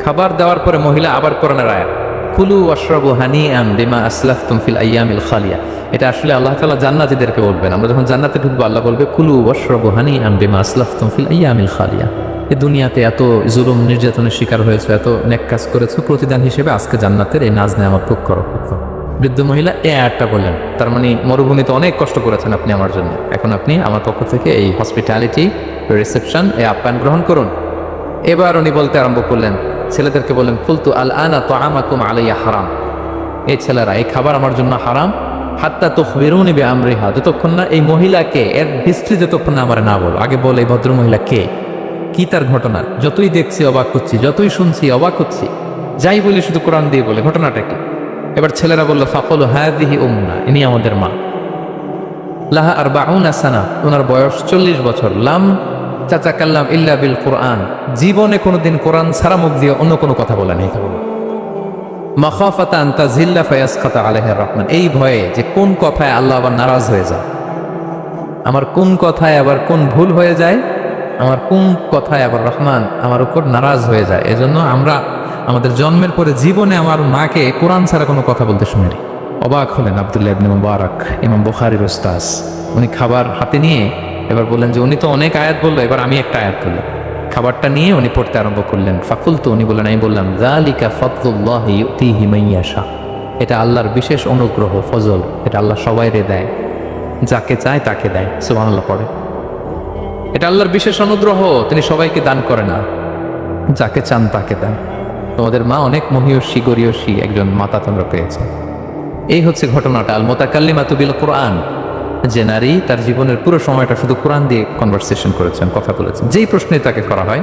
খাবার দেওয়ার পরে মহিলা আবার কোরআনের আয়াত কুলু ওয়াশরাবু হানিআন বিমা আসলাফতুম ফিল আইয়ামিল খালিয়া। এটা আসলে আল্লাহ তাআলা জান্নাতীদেরকে বলবেন। আমরা যখন জান্নাতে ঢুকবো আল্লাহ বলবে কুলু ওয়াশরাবু হানিআন বিমা আসলাফতুম ফিল আইয়ামিল খালিয়া। এই দুনিয়াতে এত জুলুম নির্যাতনের শিকার হয়েছে, এত নেক কাজ করেছো, প্রতিদান হিসেবে আজকে জান্নাতের এই নাজ নেয়ামত ভোগ করো। বৃদ্ধ মহিলা এই আয়াতটা বললেন, তার মানে মরুভূমিতে অনেক কষ্ট করেছেন আপনি আমার জন্য, এখন আপনি আমার পক্ষ থেকে এই হসপিটালিটি রিসেপশন, এই আপ্যায়ন গ্রহণ করুন। এবার উনি বলতে আরম্ভ করলেন, ছেলেদেরকে বললেন কুলতু আল আনা তুআমাকুম আলাইয়া হারাম, এই ছেলেরা এই খাবার আমার জন্য হারাম, হাত্তা তুখবিরুনি বিআমরিহা, যতক্ষণ না এই মহিলাকে এর হিস্ট্রি যতক্ষণ না আমার না বলো। আগে বল এই ভদ্র মহিলা কে, কি তার ঘটনা। যতই দেখছি অবাক হচ্ছি, যতই শুনছি অবাক হচ্ছি, যাই বলি শুধু কোরআন দিয়ে বলে, ঘটনাটা কি? এবার ছেলেরা বলল ফাকুলু হাযিহি উম্মুনা, ইনি আমাদের মা। লাহা আরবাউনা সানা, ওনার বয়স 40 বছর। লাম তাতাকাল্লাম ইল্লা বিল কোরআন, জীবনে কোনোদিন কোরআন ছাড়া মুখ দিয়ে অন্য কোনো কথা বলে নাই। মাখাফাতা আন তাযিল্লা ফায়াসখাতা আলাইহির রহমান, এই ভয়ে যে কোন কথায় আল্লাহ আবার নারাজ হয়ে যায়, আমার কোন কথায় আবার কোন ভুল হয়ে যায়, আমার কোন কথায় আবার রহমান আমার উপর নারাজ হয়ে যায়। এজন্য আমরা আমাদের জন্মের পরে জীবনে আমার মাকে কোরআন ছাড়া কোনো কথা বলতে শুনিনি। অবাক হলেন আব্দুল্লাহ ইবনে মুবারক, ইমাম বুখারীর উস্তাদ। উনি খাবার হাতে নিয়ে এবার বললেন যে উনি তো অনেক আয়াত বললো, এবার আমি একটা আয়াত বলি। খাবারটা নিয়ে উনি পড়তে আরম্ভ করলেন। ফাকুলতু, উনি বললেন, আমি বললাম, যালিকা ফাদলুল্লাহি ইউতিহি মান ইয়াশা, এটা আল্লাহর বিশেষ অনুগ্রহ, ফজল, এটা আল্লাহ সবাইরে দেয়, যাকে চায় তাকে দেয়। সুবহানাল্লাহ পড়ে। এটা আল্লাহর বিশেষ অনুগ্রহ, তিনি সবাইকে দান করে না, যাকে চান তাকে দেন। তোমাদের মা অনেক মহিয়সী গরিয়সী একজন মাতা তোমরা পেয়েছে। এই হচ্ছে ঘটনাটা। আল মুতাকাল্লিমাতু বিল কোরআন, যে নারী তার জীবনের পুরো সময়টা শুধু কোরআন দিয়ে কনভারসেশন করেছেন, কথা বলেছেন। যেই প্রশ্নে তাকে করা হয়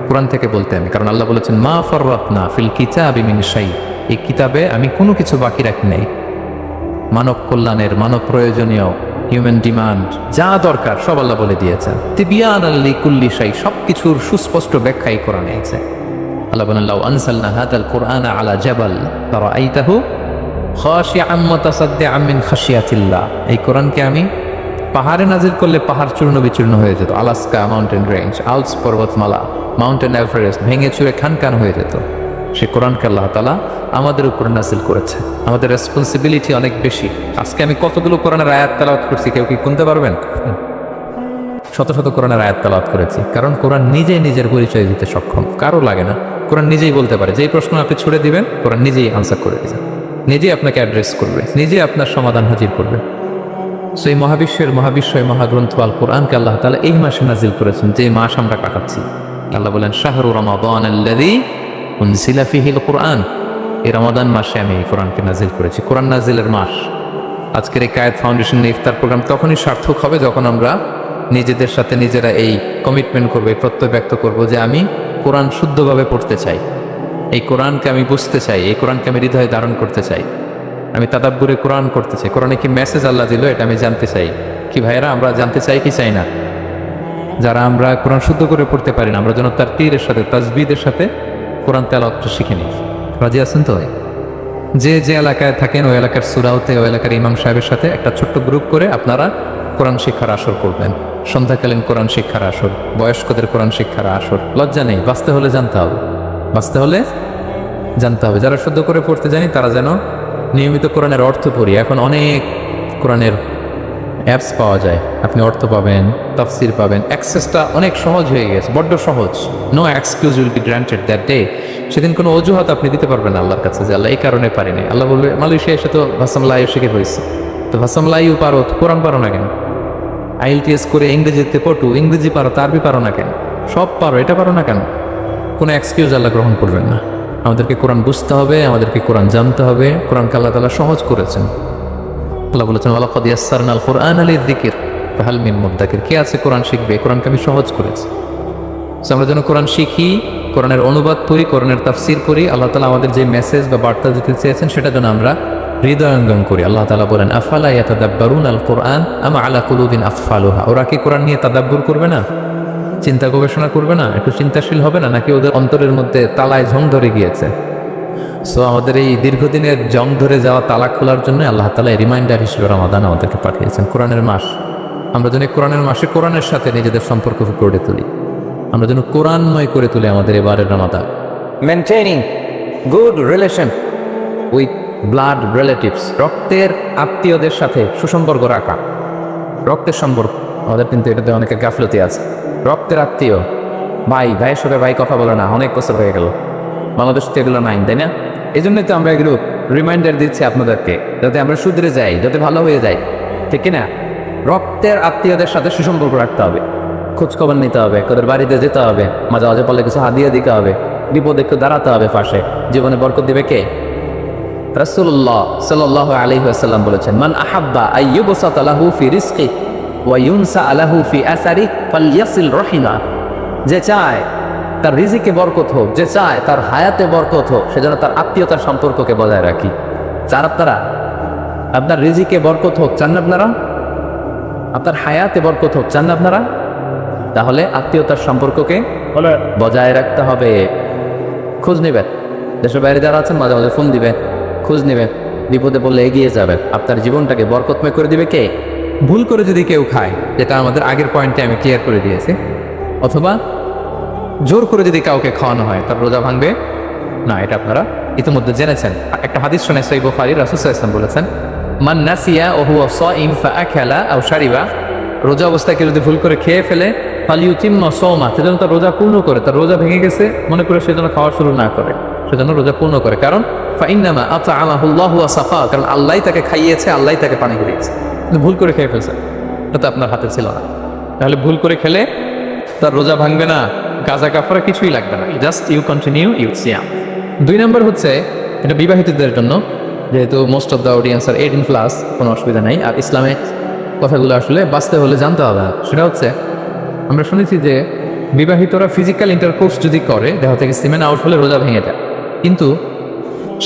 কোরআন থেকে বলতে আমি, কারণ আল্লাহ বলেছেন মা ফাররাতনা ফিল কিতাবি মিন শাই, এই কিতাবে আমি কোনো কিছু বাকি রাখি নাই। মানব কল্যাণের, মানব প্রয়োজনীয়, হিউম্যান ডিমান্ড যা দরকার সব আল্লাহ বলে দিয়েছেন। তিবিয়ানাল লিকুল্লি শাই, সবকিছুর সুস্পষ্ট ব্যাখ্যাই কোরআনে আছে। আল্লাহ বলেন লাউ আনসালনা হাদাল কুরআনা আলা জাবাল লারাআইতাহু খাশিআম মুতাসাদ্দিআম মিন খাশিয়াতিল্লাহ, এই কোরআনকে আমি পাহাড়ে নাজিল করলে পাহাড় চূর্ণ বিচূর্ণ হয়ে যেত। আলাস্কা মাউন্টেন রেঞ্জ, আলপস পর্বতমালা, মাউন্টেন এভারেস্ট ভেঙে চুরে খানখান হয়ে যেত। সে কোরআনকে আল্লাহ তাআলা আমাদের উপর নাজিল করেছে। আমাদের রেসপন্সিবিলিটি অনেক বেশি। আজকে আমি কতগুলো কোরআনের আয়াত তেলাওয়াত করছি, কেউ কি গুনতে পারবেন? শত শত কোরআনের আয়াত তেলাওয়াত করেছি, কারণ কোরআন নিজেই নিজের পরিচয় দিতে সক্ষম, কারো লাগে না। কোরআন নিজেই বলতে পারে, যেই প্রশ্ন আপনি ছুড়ে দিবেন কোরআন নিজেই আনসার করে দিবেন, নিজেই আপনাকে অ্যাড্রেস করবে, নিজেই আপনার সমাধান হাজির করবে। সো এই মহাবিশ্বয় মহাগ্রন্থ আল কোরআনকে আল্লাহ তাআলা এই মাসে নাজিল করেছেন, যে মাস আমরা কাটাচ্ছি। আল্লাহ বলেন শাহরু রমাদান আল্লাযী উনজিলা ফীহিল কোরআন, এই রমাদান মাসে আমি এই কোরআনকে নাজিল করেছি। কোরআন নাজিলের মাস। আজকের এই কায়েত ফাউন্ডেশন ইফতার প্রোগ্রাম তখনই সার্থক হবে যখন আমরা নিজেদের সাথে নিজেরা এই কমিটমেন্ট করবো, এই প্রত্যয় ব্যক্ত করবো যে আমি কোরআন শুদ্ধভাবে পড়তে চাই, এই কোরআনকে আমি বুঝতে চাই, এই কোরআনকে আমি হৃদয়ে ধারণ করতে চাই, আমি তাদাব্বুরে কোরআন করতে চাই। কোরআনে কি মেসেজ আল্লাহ দিল এটা আমি জানতে চাই। কি ভাইয়েরা, আমরা জানতে চাই কি চাই না? যারা আমরা কোরআন শুদ্ধ করে পড়তে পারি না, আমরা যেন তার তীরের সাথে তাজবিদের সাথে কোরআন তেলাওয়াতটা শিখে নিই। রাজি আছেন তো? যে যে এলাকায় থাকেন ওই এলাকার সুরাউতে, ওই এলাকার ইমাম সাহেবের সাথে একটা ছোট্ট গ্রুপ করে আপনারা কোরআন শিক্ষার আসর করবেন। সন্ধ্যাকালীন কোরআন শিক্ষার আসর, বয়স্কদের কোরআন শিক্ষার আসর। লজ্জা নেই, বাঁচতে হলে জানতে হবে, বাঁচতে হলে জানতে হবে। যারা শুদ্ধ করে পড়তে জানি তারা যেন নিয়মিত কোরআনের অর্থ পড়ি। এখন অনেক কোরআনের অ্যাপস পাওয়া যায়, আপনি অর্থ পাবেন, তাফসির পাবেন, অ্যাক্সেসটা অনেক সহজ হয়ে গেছে, বড্ড সহজ। No excuse will be granted that day. সেদিন কোনো অজুহাত আপনি দিতে পারবেন না আল্লাহর কাছে যে আল্লাহ এই কারণে পারিনি। আল্লাহ বলবে মালয়েশিয়া এসে তো ভাসামলাইও শিখে হয়েছে, তো ভাসামলাইও পারো, কোরআন পারো না কেন? IELTS করে ইংরেজিতে পটু, ইংরেজি পারো, আরবি পারো না কেন? সব পারো, এটা পারো না কেন? কোনো এক্সকিউজ আল্লাহ গ্রহণ করবেন না। আমাদেরকে কোরআন বুঝতে হবে, আমাদেরকে কোরআন জানতে হবে। কোরআনকে আল্লাহ তাআলা সহজ করেছেন। আল্লাহ বলেছেন ওয়ালাকাদ ইয়াসসারনাল কুরআনা লিযিকর ফাহাল মিন মুদ্দাকির, কে আছে কোরআন শিখবে? কোরআনকে আমি সহজ করেছি। সো আমরা যেন কোরআন শিখি, কোরআনের অনুবাদ পড়ি, কোরআনের তাফসির করি। আল্লাহ তাআলা আমাদের যে মেসেজ বা বার্তা দিতে চেয়েছেন সেটা যেন আমরা হৃদয়ঙ্গম করি। আল্লাহ তাআলা বলেন আফালা ইয়াতাদাব্বারুনাল কুরআন আম আলা কুলুবিন আকফালুহা, ওরা কি কোরআন নিয়ে তাদাব্বুর করবে না, চিন্তা গবেষণা করবে না, একটু চিন্তাশীল হবে না, নাকি ওদের অন্তরের মধ্যে তালায় ঝং ধরে গিয়েছে? সো আমাদের এই দীর্ঘদিনের জং ধরে যাওয়া তালা খোলার জন্য আল্লাহ তাআলা রিমাইন্ডার হিসেবে রমাদান আমাদেরকে পাঠিয়েছেন, কোরআনের মাস। আমরা যেন কোরআনের মাসে কোরআনের সাথে নিজেদের সম্পর্ক গড়ে তুলি, আমরা যেন কোরআনময় করে তুলি আমাদের এবারের রমাদান। Maintaining good relation with blood relatives, রক্তের আত্মীয়দের সাথে সুসম্পর্ক রাখা। রক্তের সম্পর্ক আমাদের কিন্তু এটাতে অনেকের গাফলতি আছে। রক্তের আত্মীয়, ভাইয়ের সাথে ভাই কথা বলে না, অনেক বছর হয়ে গেল। বাংলাদেশ তো এগুলো নাই, তাই না? এই জন্যই তো আমরা এগুলো রিমাইন্ডার দিচ্ছি আপনাদেরকে, যাতে আমরা শুধরে যাই, যাতে ভালো হয়ে যাই, ঠিক কিনা? রক্তের আত্মীয়দের সাথে সুসম্পর্ক রাখতে হবে, খোঁজখবর নিতে হবে, ওদের বাড়িতে যেতে হবে, মাঝে মাঝে পারলে কিছু হাদিয়া দিতে হবে, বিপদে একটু দাঁড়াতে হবে পাশে। জীবনে বরকত দিবে কে? রাসূলুল্লাহ সাল্লাল্লাহু আলাইহি ওয়াসাল্লাম বলেছেন মান আহাব্বা আইয়ুবসাতা লাহু ফি রিজকি ওয়া ইউনসা লাহু ফি আসারি ফালইয়াসিল রাহিমা, যে চায় তার রিজিকে বরকত হোক, যে চায় তার হায়াতে বরকত হোক, সেজন্য তার আত্মীয়তার সম্পর্ককে বজায় রাখি। চান আপনারা আপনার রিজিকে বরকত হোক? চান না আপনারা আপনার হায়াতে বরকত হোক? চান না আপনারা? তাহলে আত্মীয়তার সম্পর্ককে বজায় রাখতে হবে। খোঁজ নেবেন, দেশের বাইরে যারা আছেন মাঝে মাঝে ফোন দিবেন, খোঁজ নেবেন, বিপদে পড়লে এগিয়ে যাবেন। আপনার জীবনটাকে বরকতময় করে দিবে কে? ভুল করে যদি কেউ খায়, যেটা আমাদের আগের পয়েন্টে আমি ক্লিয়ার করে দিয়েছি, অথবা জোর করে যদি কাউকে খাওয়ানো হয়, তার রোজা ভাঙবে না, এটা আপনারা ইতিমধ্যে জেনেছেন। একটা হাদিস শুনে সহিহ বুখারী, রাসূল সাল্লাল্লাহু আলাইহি ওয়াসাল্লাম বলেছেন, মান নাসিয়া ওয়া হুয়া সাইম ফাআকালা আও শারিবা, রোজা অবস্থায় কেউ যদি ভুল করে খেয়ে ফেলে, ফালিউতিম্মা সাওমা, সেজন্য তার রোজা পূর্ণ করে, তার রোজা ভেঙে গেছে মনে করে সেজন্য খাওয়া শুরু না করে, সেজন্য রোজা পূর্ণ করে। কারণ ফাইন্নামা আতআমাহুল্লাহু ওয়া সাফা, কারণ আল্লাহই তাকে খাইয়েছে, আল্লাহই তাকে পানি দিয়েছে। কিন্তু ভুল করে খেয়ে ফেলছে, এটা তো আপনার হাতে ছিল না। তাহলে ভুল করে খেলে তার রোজা ভাঙবে না, গাজা কাফারা কিছুই লাগবে না, জাস্ট ইউ কন্টিনিউ ইউ সিয়াম। 2 নম্বর হচ্ছে, এটা বিবাহিতদের জন্য, যেহেতু মোস্ট অফ দ্য অডিয়েন্স আর 18+, কোনো অসুবিধা নেই। আর ইসলামে কথাগুলো আসলে বাঁচতে হলে জানতে হবে। সেটা হচ্ছে, আমরা শুনেছি যে বিবাহিতরা ফিজিক্যাল ইন্টারকোর্স যদি করে, দেহ থেকে সিমেন আউট হলে রোজা ভেঙে যায়, কিন্তু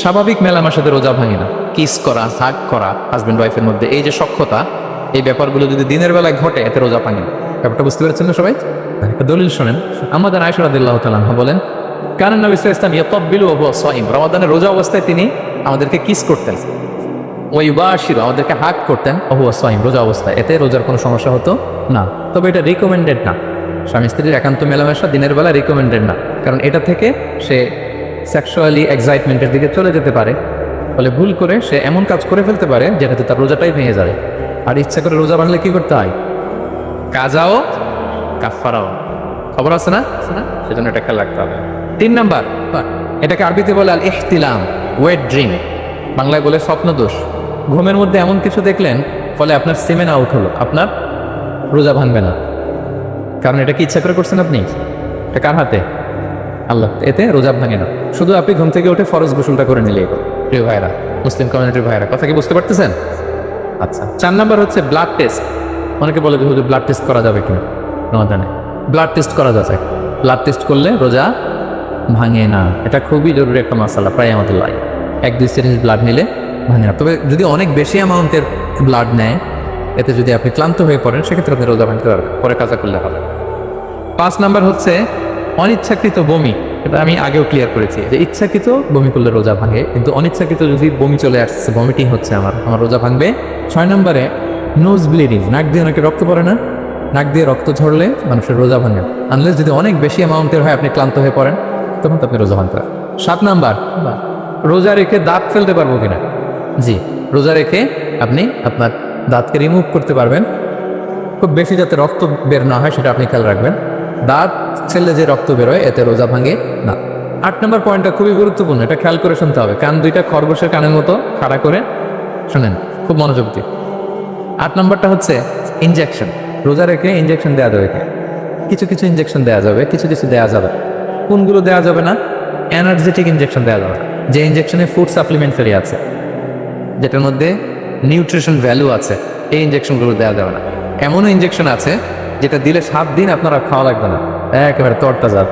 স্বাভাবিক মেলামেশার সাথে রোজা ভাঙে না। কিস করা, হাগ করা হাজব্যান্ড ওয়াইফের মধ্যে, এই যে সখ্যতা, এই ব্যাপারগুলো যদি দিনের বেলায় ঘটে, এতে রোজা ভাঙে না। ব্যাপারটা বুঝতে পেরেছেন না সবাই? একটা দলিল শোনেন। আমাদের আয়েশা রাদিয়াল্লাহু তাআলা আনহা বলেন, কারণ নবী সাল্লাল্লাহু আলাইহি ওয়াসাল্লাম ইয়াতাব্বিলু ওয়া হুয়া সাইম, রমাদানের রোজা অবস্থায় তিনি আমাদেরকে কিস করতেন, ওয়া ইউবাশিরু, আমাদেরকে হাগ করতেন, ওয়া হুয়া সাইম, রোজা অবস্থায়। এতে রোজার কোনো সমস্যা হতো না। তবে এটা রিকমেন্ডেড না, স্বামী স্ত্রীর একান্ত মেলামেশা দিনের বেলা রিকমেন্ডেড না, কারণ এটা থেকে সে সেক্সুয়ালি এক্সাইটমেন্টের দিকে চলে যেতে পারে। ফলে ভুল করে সে এমন কাজ করে ফেলতে পারে যেটাতে তার রোজাটাই ভেঙে যাবে। আর ইচ্ছা করে রোজা ভাঙলে কি করতে হয়? কাজাও কাফারাও, খবর আছে না? সেজন্য এটা খেয়াল রাখতে হবে। 3 নাম্বার, এটাকে আরবিতে বলে আল ইহতিলাম, ওয়েট ড্রিম, বাংলায় বলে স্বপ্ন দোষ। ঘুমের মধ্যে এমন কিছু দেখলেন, ফলে আপনার সিমেন আউট হলো, আপনার রোজা ভাঙবে না, কারণ এটা কি ইচ্ছা করে করছেন আপনি? এটা কার হাতে? আল্লাহ। এতে রোজা ভাঙে না। শুধু আপনি ঘুম থেকে উঠে ফরজ গোসলটা করে নিলে। প্রিয় ভাইরা, মুসলিম কমিউনিটির ভাইরা, কথা কি বুঝতে পারতেছেন? আচ্ছা, 4 নাম্বার হচ্ছে ব্লাড টেস্ট। অনেকে বলে যে হুজুর ব্লাড টেস্ট করা যাবে কিনা রমাদানে? ব্লাড টেস্ট করা যাচ্ছে। ব্লাড টেস্ট করলে রোজা ভাঙে না। এটা খুবই জরুরি একটা মাসালা, প্রায় আমাদের লাগে। 1-2 সিরিঞ্জ ব্লাড নিলে ভাঙে না। তবে যদি অনেক বেশি অ্যামাউন্টের ব্লাড নেয়, এতে যদি আপনি ক্লান্ত হয়ে পড়েন, সেক্ষেত্রে আপনি রোজা ভাঙতে পারবেন, পরে কাজা করলে হবে। 5 নাম্বার হচ্ছে অনিচ্ছাকৃত বমি। এটা আমি আগেও ক্লিয়ার করেছি যে ইচ্ছাকৃত বমি করলে রোজা ভাঙে, কিন্তু অনিচ্ছাকৃত যদি বমি চলে আসছে, ভমিটিং হচ্ছে, আমার রোজা ভাঙবে। 6 নম্বরে নোজ ব্লিডিং, নাক দিয়ে অনেকে রক্ত পড়ে না? নাক দিয়ে রক্ত ঝরলে মানুষের রোজা ভাঙে, আনলেস যদি অনেক বেশি অ্যামাউন্টের হয়, আপনি ক্লান্ত হয়ে পড়েন, তখন তো আপনি রোজা ভাঙতে পারেন। 7 নাম্বার, রোজা রেখে দাঁত ফেলতে পারবো কিনা? জি, রোজা রেখে আপনি আপনার দাঁতকে রিমুভ করতে পারবেন, খুব বেশি যাতে রক্ত বের না হয় সেটা আপনি খেয়াল রাখবেন। দাঁত ছেলে যে রক্ত বেরোয়, এতে রোজা ভাঙে না। 8 নম্বর পয়েন্টটা খুবই গুরুত্বপূর্ণ, এটা খেয়াল করে শুনতে হবে। কান দুইটা খরগোশের কানের মতো খাড়া করে শোনেন, খুব মনোযোগ দিয়ে। 8 নম্বরটা হচ্ছে ইনজেকশন। রোজা রেখে ইনজেকশন দেওয়া যাবে। কিছু কিছু ইনজেকশন দেওয়া যাবে, কিছু কিছু দেওয়া যাবে। কোনগুলো দেওয়া যাবে না? এনার্জেটিক ইনজেকশন দেওয়া যাবে, যে ইনজেকশনে ফুড সাপ্লিমেন্টারি আছে, যেটার মধ্যে নিউট্রিশন ভ্যালু আছে, এই ইনজেকশনগুলো দেওয়া যাবে না। এমনও ইনজেকশন আছে যেটা দিলে 7 দিন আপনার খাওয়া লাগবে না, একেবারে তরতাজা,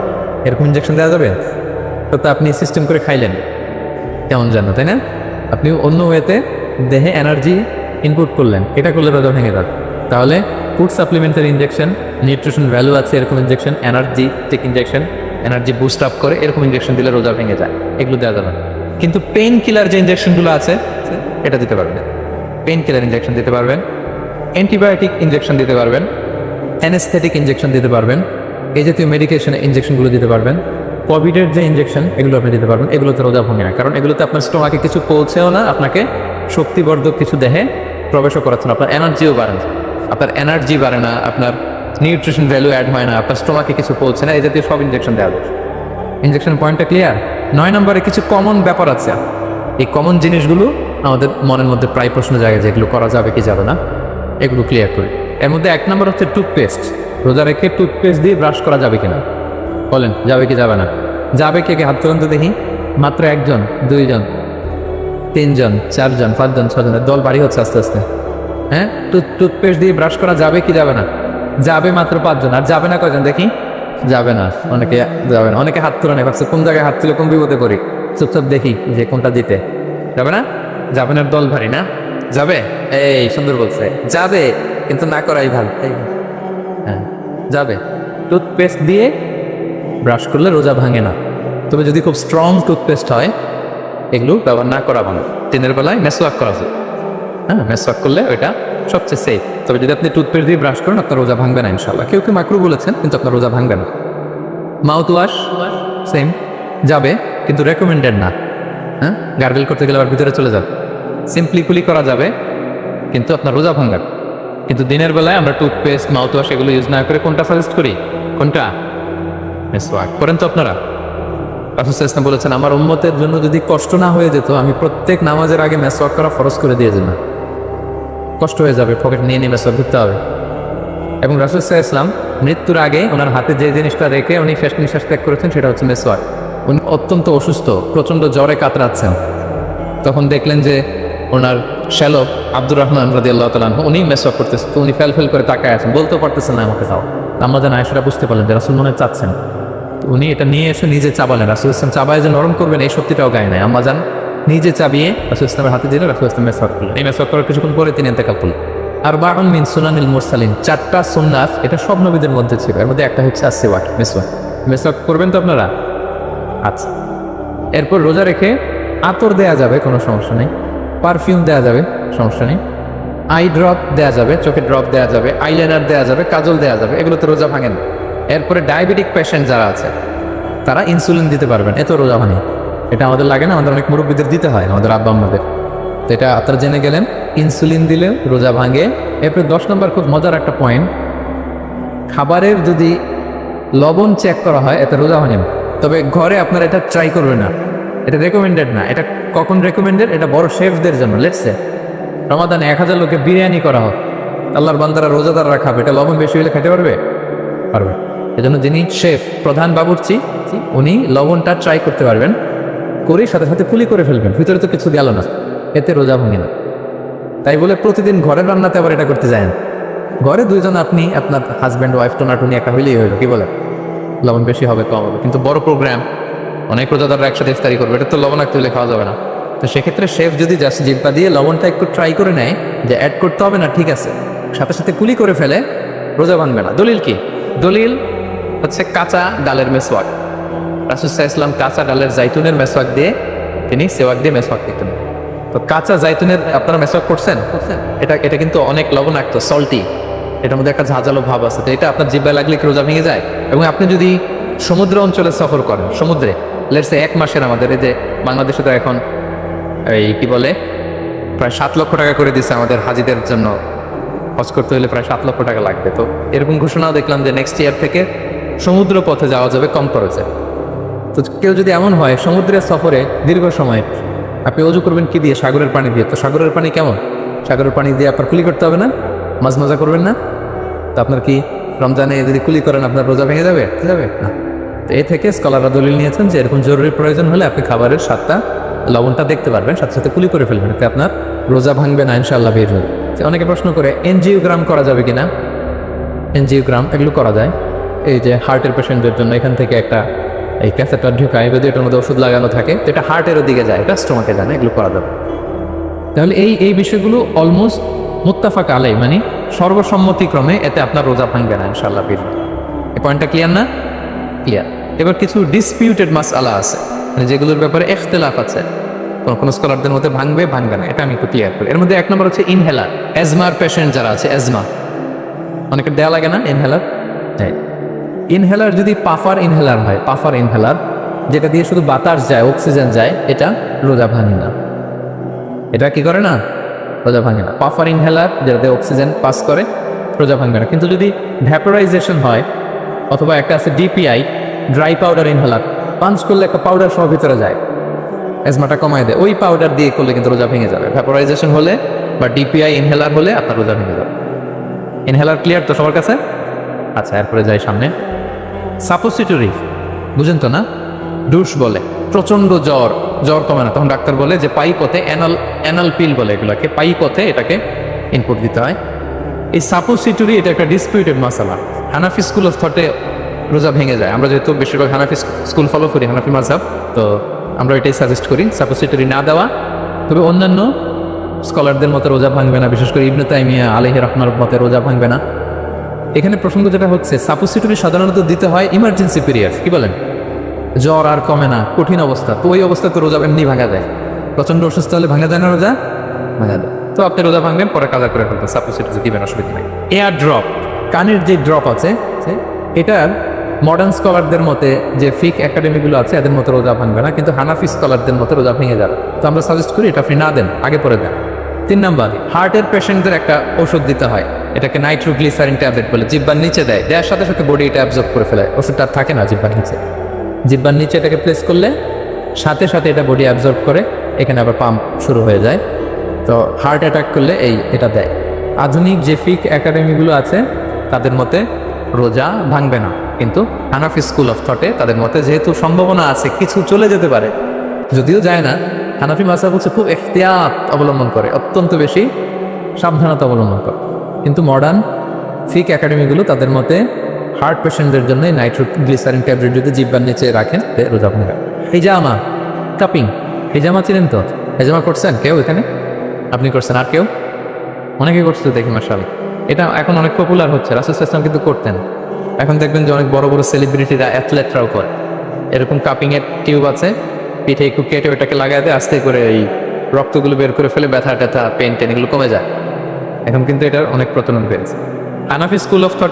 এরকম ইনজেকশন দেওয়া যাবে। তো আপনি সিস্টেম করে খাইলেন, কেমন জানো, তাই না? আপনি অন্য ওয়েতে দেহে এনার্জি ইনপুট করলেন, এটা করলে রোজা ভেঙে যাবে। তাহলে food supplementary injection, nutrition value আছে এরকম injection, energetic injection, energy boost up করে এরকম ইনজেকশন দিলে রোজা ভেঙে যায়, এগুলো দেওয়া যাবে না। কিন্তু পেইন কিলার যে ইনজেকশনগুলো আছে, এটা দিতে পারবেন। পেইন কিলার ইনজেকশন দিতে পারবেন, অ্যান্টিবায়োটিক ইনজেকশন দিতে পারবেন, অ্যানেস্থেটিক ইনজেকশন দিতে পারবেন, এই জাতীয় মেডিকেশন ইনজেকশনগুলো দিতে পারবেন। কোভিডের যে ইনজেকশন, এগুলো আপনি দিতে পারবেন। এগুলোতে রোজা ভাঙে না, কারণ এগুলোতে আপনার স্টোমাকে কিছু পৌঁছেও না, আপনাকে শক্তিবর্ধক কিছু দেহে প্রবেশও করাচ্ছে না, আপনার এনার্জিও বাড়ে না, আপনার এনার্জি বাড়ে না, আপনার নিউট্রিশন ভ্যালু অ্যাড হয় না, আপনার স্টোমাকে কিছু পৌঁছে না, এই জাতীয় সব ইনজেকশন দেওয়া যায়। ইনজেকশন পয়েন্টটা ক্লিয়ার? 9 নম্বরে কিছু কমন ব্যাপার আছে। এই কমন জিনিসগুলো আমাদের মনের মধ্যে প্রায় প্রশ্ন জায়গায়, যেগুলো করা যাবে কি যাবে না, এগুলো ক্লিয়ার করি। এর মধ্যে 1 নম্বর হচ্ছে টুথপেস্ট। রোজা রেখে টুথপেস্ট দিয়ে ব্রাশ করা যাবে কিনা বলেন, যাবে কি যাবে না? যাবে, কে কে হাত তুলুন তো দেখি। মাত্র 1 জন, 2 জন, 3 জন, 4 জন, 5 জন, 6 জনের দল বাড়ি হচ্ছে আস্তে আস্তে। হ্যাঁ, টুথপেস্ট দিয়ে ব্রাশ করা যাবে কি যাবে না? যাবে মাত্র 5 জন। আর যাবে না কয়জন দেখি? যাবে না, অনেকে যাবে না। অনেকে হাত তুলে নেই, ভাবছে কোন জায়গায় হাত তুলে কোন বিপদে পড়ি, চুপচাপ দেখি যে কোনটা দিতে। যাবে না? যাবে না, দল ভারী না? যাবে? এই সুন্দর বলছে, যাবে, কিন্তু না করাই ভালো। হ্যাঁ, যাবে। টুথপেস্ট দিয়ে ব্রাশ করলে রোজা ভাঙে না, তবে যদি খুব স্ট্রং টুথপেস্ট হয়, এগুলো ব্যবহার না করা ভালো। দিনের বেলায় মেসওয়াক করা যায়। হ্যাঁ, মেসওয়াক করলে ওইটা সবচেয়ে সেফ। তবে যদি আপনি টুথপেস্ট দিয়ে ব্রাশ করেন, আপনার রোজা ভাঙবে না ইনশাল্লাহ। কেউ কেউ মাকরু বলেছেন, কিন্তু আপনার রোজা ভাঙবে না। মাউথ ওয়াশ সেম, যাবে, কিন্তু রেকমেন্ডেড না। হ্যাঁ, গার্গেল করতে গেলে আবার ভিতরে চলে যাবে। সিম্পলি কুলি করা যাবে, কিন্তু আপনার রোজা ভাঙার। কিন্তু দিনের বেলায় আমরা টুথপেস্ট, মাউথ ওয়াশ এগুলো ইউজ না করে কোনটা সাজেস্ট করি? কোনটা? মেসওয়াক করেন তো আপনারা? রাসূল সাল্লাল্লাহু আলাইহি ওয়াসাল্লাম বলেছেন, আমার উম্মতের জন্য যদি কষ্ট না হয়ে যেত, আমি প্রত্যেক নামাজের আগে মেসওয়াক করা ফরজ করে দিয়ে যেতাম। কষ্ট হয়ে যাবে, পকেট নিয়ে নিয়ে মেসওয়াক দিতে হবে। এবং রাসূল সাল্লাল্লাহু আলাইহি ওয়াসাল্লাম মৃত্যুর আগে ওনার হাতে যে জিনিসটা রেখে উনি শেষ নিঃশ্বাস ত্যাগ করেছেন সেটা হচ্ছে মেসওয়াক। উনি অত্যন্ত অসুস্থ, প্রচণ্ড জ্বরে কাতরাচ্ছেন। তখন দেখলেন যে ওনার শ্যালক আব্দুর রহমান রাদিয়াল্লাহু তাআলা আনহু উনি মেসওয়াক করতেছেন, তো উনি ফেল করে তাকায় আছেন, বলতেও পারতেছেন না আমাকে চাও। আম্মাজান আয়েশা বুঝতে পারলেন যে রাসূল মনে হয় চাচ্ছেন, তো উনি এটা নিয়ে এসে নিজে চাবালেন। রাসূল ইসলাম চাবায় যে নরম করবেন এই শক্তিটাও গায়ে নাই। আম্মাজান নিজে চাবিয়ে রাসূল ইসলামের হাতে দিলে রাসূল ইসলাম মেসওয়াক করলেন। এই মেসওয়াক করার কিছুক্ষণ পরে তিনি ইন্তেকাল করলেন। আর বাউন মিন সুনানিল মুরসালিন, 4টা সুন্নাত, এটা সব নবীদের মধ্যে ছিল। এর মধ্যে একটা হচ্ছে আসওয়াক, মেসওয়াক। মেসওয়াক করবেন তো আপনারা? আচ্ছা, এরপর রোজা রেখে আতর দেয়া যাবে, কোনো সমস্যা নেই। পারফিউম দেয়া যাবে, সমস্যা নেই। আই ড্রপ দেয়া যাবে, চোখে ড্রপ দেয়া যাবে, আইলাইনার দেয়া যাবে, কাজল দেয়া যাবে, এগুলোতে রোজা ভাঙেন। এরপরে ডায়াবেটিক পেশেন্ট যারা আছে তারা ইনসুলিন দিতে পারবেন, এত রোজা ভাঙে। এটা আমাদের লাগে না, আমাদের অনেক মুরব্বীদের দিতে হয়, আমাদের আব্বা আম্মাদের। তো এটা আপনারা জেনে গেলেন, ইনসুলিন দিলে রোজা ভাঙে। এরপরে 10 নম্বর খুব মজার একটা পয়েন্ট, খাবারের যদি লবণ চেক করা হয় এতে রোজা ভাঙে না। তবে ঘরে আপনারা এটা ট্রাই করবেন না, এটা রেকমেন্ডেড না। এটা কখন রেকমেন্ডেড? এটা বড় শেফদের জন্য। লেটসে রমাদানে 1000 লোকে বিরিয়ানি করা হোক, আল্লাহর বান্দারা রোজাদাররা খাবে, এটা লবণ বেশি হলে খেতে পারবে? পারবে। এজন্য যিনি শেফ, প্রধান বাবুর্চি, উনি লবণটা ট্রাই করতে পারবেন, করে সাথে সাথে কুলি করে ফেলবেন, ভিতরে তো কিছু গেল না, এতে রোজা ভাঙে না। তাই বলে প্রতিদিন ঘরের রান্নাতে আবার এটা করতে যায় না। ঘরে দুইজন, আপনি আপনার হাজব্যান্ড ওয়াইফ টোনাটুনি একটা হইলেই হইলো, কি বলে? লবণ বেশি হবে কম হবে। কিন্তু বড় প্রোগ্রাম, অনেক রোজাদাররা একসাথে ইফতারি করবে, এটা তো লবণাক্ত হলে খাওয়া যাবে না। তো সেক্ষেত্রে শেফ যদি জাস্ট জিব্বা দিয়ে লবণটা একটু ট্রাই করে নেয় যে অ্যাড করতে হবে না, ঠিক আছে, সাথে সাথে কুলি করে ফেলে, রোজা ভাঙবে না। দলিল কি? দলিল হচ্ছে কাঁচা ডালের মেসওয়াক। রাসূল সাল্লাল্লাহু আলাইহি ওয়াসাল্লাম কাঁচা ডালের জাইতুনের মেসওয়াক দিয়ে তিনি সেওয়াক দিয়ে মেসওয়াক দিতেন। তো কাঁচা জাইতুনের আপনারা মেসওয়াক করছেন? এটা কিন্তু অনেক লবণাক্ত, সল্টি, এটার মধ্যে একটা ঝাঁঝালো ভাব আছে। তো এটা আপনার জিব্বায় লাগলে কি রোজা ভেঙে যায়? এবং আপনি যদি সমুদ্র অঞ্চলে সফর করেন, সমুদ্রে লেটসে 1 মাসের, আমাদের এই যে বাংলাদেশে তো এখন এই কি বলে প্রায় 7 লক্ষ টাকা করে দিচ্ছে আমাদের হাজিদের জন্য, হজ করতে হলে প্রায় 7 লক্ষ টাকা লাগবে। তো এরকম ঘোষণাও দেখলাম যে নেক্সট ইয়ার থেকে সমুদ্র পথে যাওয়া যাবে কম খরচে। তো কেউ যদি এমন হয় সমুদ্রের সফরে দীর্ঘ সময়, আপনি অজু করবেন কি দিয়ে? সাগরের পানি দিয়ে। তো সাগরের পানি কেমন? সাগরের পানি দিয়ে আপনার কুলি করতে হবে না, মাঝ মজা করবেন না। তো আপনার কি রমজানে যদি কুলি করেন আপনার রোজা ভেঙে যাবে? যাবে না। তো এ থেকে স্কলাররা দলিল নিয়েছেন যে এরকম জরুরি প্রয়োজন হলে আপনি খাবারের স্বাদটা, লবণটা দেখতে পারবেন, সাথে সাথে কুলি করে ফেলবেন, এতে আপনার রোজা ভাঙবে না ইনশাআল্লাহ বের হবে। অনেকে প্রশ্ন করে এনজিওগ্রাম করা যাবে কিনা? এনজিওগ্রাম এগুলো করা যায়, এই যে হার্টের পেশেন্টদের জন্য এখান থেকে একটা এই ক্যাসেটটা ঢুকায়, যদি এটার মধ্যে ওষুধ লাগানো থাকে, যেটা হার্টের দিকে যায়, এটা স্টোমাকে যায় না, এগুলো করা যাবে। তাহলে এই বিষয়গুলো অলমোস্ট মুত্তাফাক আলাই, মানে সর্বসম্মতিক্রমে, এতে আপনার রোজা ভাঙবে না ইনশাআল্লাহ বের হবে। এই পয়েন্টটা ক্লিয়ার না? ক্লিয়ার। এবার কিছু ডিসপিউটেড মাসআলা আছে, মানে যেগুলোর ব্যাপারে ইখতিলাফ আছে, কোনো স্কলারদের মধ্যে ভাঙবে না, এটা আমি একটু ক্লিয়ার করি। এর মধ্যে 1 নম্বর হচ্ছে ইনহেলার। অ্যাজমার পেশেন্ট যারা আছে, অ্যাজমা অনেকের দেয়া লাগে না ইনহেলার? ইনহেলার যদি পাফার ইনহেলার হয়, পাফার ইনহেলার যেটা দিয়ে শুধু বাতাস যায়, অক্সিজেন যায়, এটা রোজা ভাঙে না। এটা কি করে না? রোজা ভাঙে না। পাফার ইনহেলার যেটা দিয়ে অক্সিজেন পাস করে, রোজা ভাঙবে না। কিন্তু যদি ভ্যাপোরাইজেশন হয়, অথবা একটা আছে DPI, dry powder inhaler, punch করলে একটা পাউডার সহ ভিতরে যায়, অ্যাজমাটা কমায় দেয়, ওই পাউডার দিয়ে করলে কিন্তু রোজা ভেঙে যাবে। ভ্যাপোরাইজেশন হলে বা ডিপিআই ইনহেলার হলে আপনার রোজা ভেঙে যাবে। ইনহেলার ক্লিয়ার তো সবার কাছে? আচ্ছা, এরপরে যাই সামনে। সাপোসিটরি বুঝেন তো না? ডুশ বলে, প্রচন্ড জ্বর কমে না, তখন ডাক্তার বলে যে পাইকতে, অ্যানাল পিল বলে এগুলোকে, পাইকতে এটাকে ইনপুট দিতে হয়। এই সাপোসিটরি এটা একটা ডিসপিউটেড মাসালা। হানাফি স্কুল অফ থটে রোজা ভেঙে যায়। আমরা যেহেতু বেশিরভাগ হানাফি স্কুল ফলো করি, হানাফি মাযহাব, তো আমরা এটাই সাজেস্ট করি সাপোসিটরি না দেওয়া। তবে অন্যান্য স্কলারদের মতে রোজা ভাঙবে না, বিশেষ করে ইবনে তাইমিয়া আলাইহি রাহমার মতে রোজা ভাঙবে না। এখানে প্রসঙ্গ যেটা হচ্ছে, সাপোসিটরি সাধারণত দিতে হয় ইমার্জেন্সি পিরিয়ড, কি বলেন? জ্বর আর কমে না, কঠিন অবস্থা, তো ওই অবস্থায় তো রোজা এমনি ভাঙা যায়। প্রচন্ড অসুস্থ হলে ভাঙা যায় না রোজা? ভাঙা যায়। তো আপনি রোজা ভাঙবেন, পরে কাজা করে ফেলবেন, সাপোসিটরি দিবেন, অসুবিধা নেই। এয়ার ড্রপ, কানের যে ড্রপ আছে, এটার মডার্ন স্কলারদের মতে যে ফিক একাডেমিগুলো আছে এদের মতো রোজা ভাঙবে না, কিন্তু হানাফি স্কলারদের মতো রোজা ভেঙে যাবে। তো আমরা সাজেস্ট করি এটা আপনি না দেন, আগে পরে দেন। 3 নাম্বার, হার্টের পেশেন্টদের একটা ওষুধ দিতে হয়, এটাকে নাইট্রোগ্লিসারিন ট্যাবলেট বলে, জিব্বার নিচে দেয়, দেওয়ার সাথে সাথে বডি এটা অ্যাবজর্ব করে ফেলে, ওষুধটা আর থাকে না জিব্বার নিচে। জিব্বার নিচে এটাকে প্লেস করলে সাথে সাথে এটা বডি অ্যাবজর্ব করে, এখানে আবার পাম্প শুরু হয়ে যায়। তো হার্ট অ্যাটাক করলে এটা দেয়। আধুনিক যে ফিক একাডেমিগুলো আছে তাদের মতে রোজা ভাঙবে না, কিন্তু হানাফি স্কুল অফ থটে তাদের মতে যেহেতু সম্ভাবনা আছে কিছু চলে যেতে পারে, যদিও যায় না, হানাফি মাযহাব হচ্ছে খুব ইহতিয়াত অবলম্বন করে, অত্যন্ত বেশি সাবধানতা অবলম্বন করে। কিন্তু মডার্ন ফিক একাডেমিগুলো তাদের মতে হার্ট পেশেন্টদের জন্য নাইট্রোগ্লিসারিন ট্যাবলেট যদি জিব্বার নিচে রাখেন রোজা ভাঙবে। হিজামা, কাপিং, হিজামা চিনেন তো? হিজামা করছেন কেউ এখানে? আপনি করছেন, আর কেউ? অনেকে করছে দেখি মাশাআল্লাহ। এটা এখন অনেক পপুলার হচ্ছে, রাসূল সাল্লাল্লাহু আলাইহি ওয়াসাল্লাম কিন্তু করতেন। এখন দেখবেন যে অনেক বড় বড় সেলিব্রিটিরা, অ্যাথলেটরাও করে। এরকম কাপিংয়ের টিউব আছে, পিঠে একটু কেটে ওটাকে লাগাই দেয়, আস্তে করে এই রক্তগুলো বের করে ফেলে, ব্যথা ট্যাথা পেন টেন এগুলো কমে যায়। এখন কিন্তু এটার অনেক প্রচলন পেয়েছে। হানাফি স্কুল অফ থট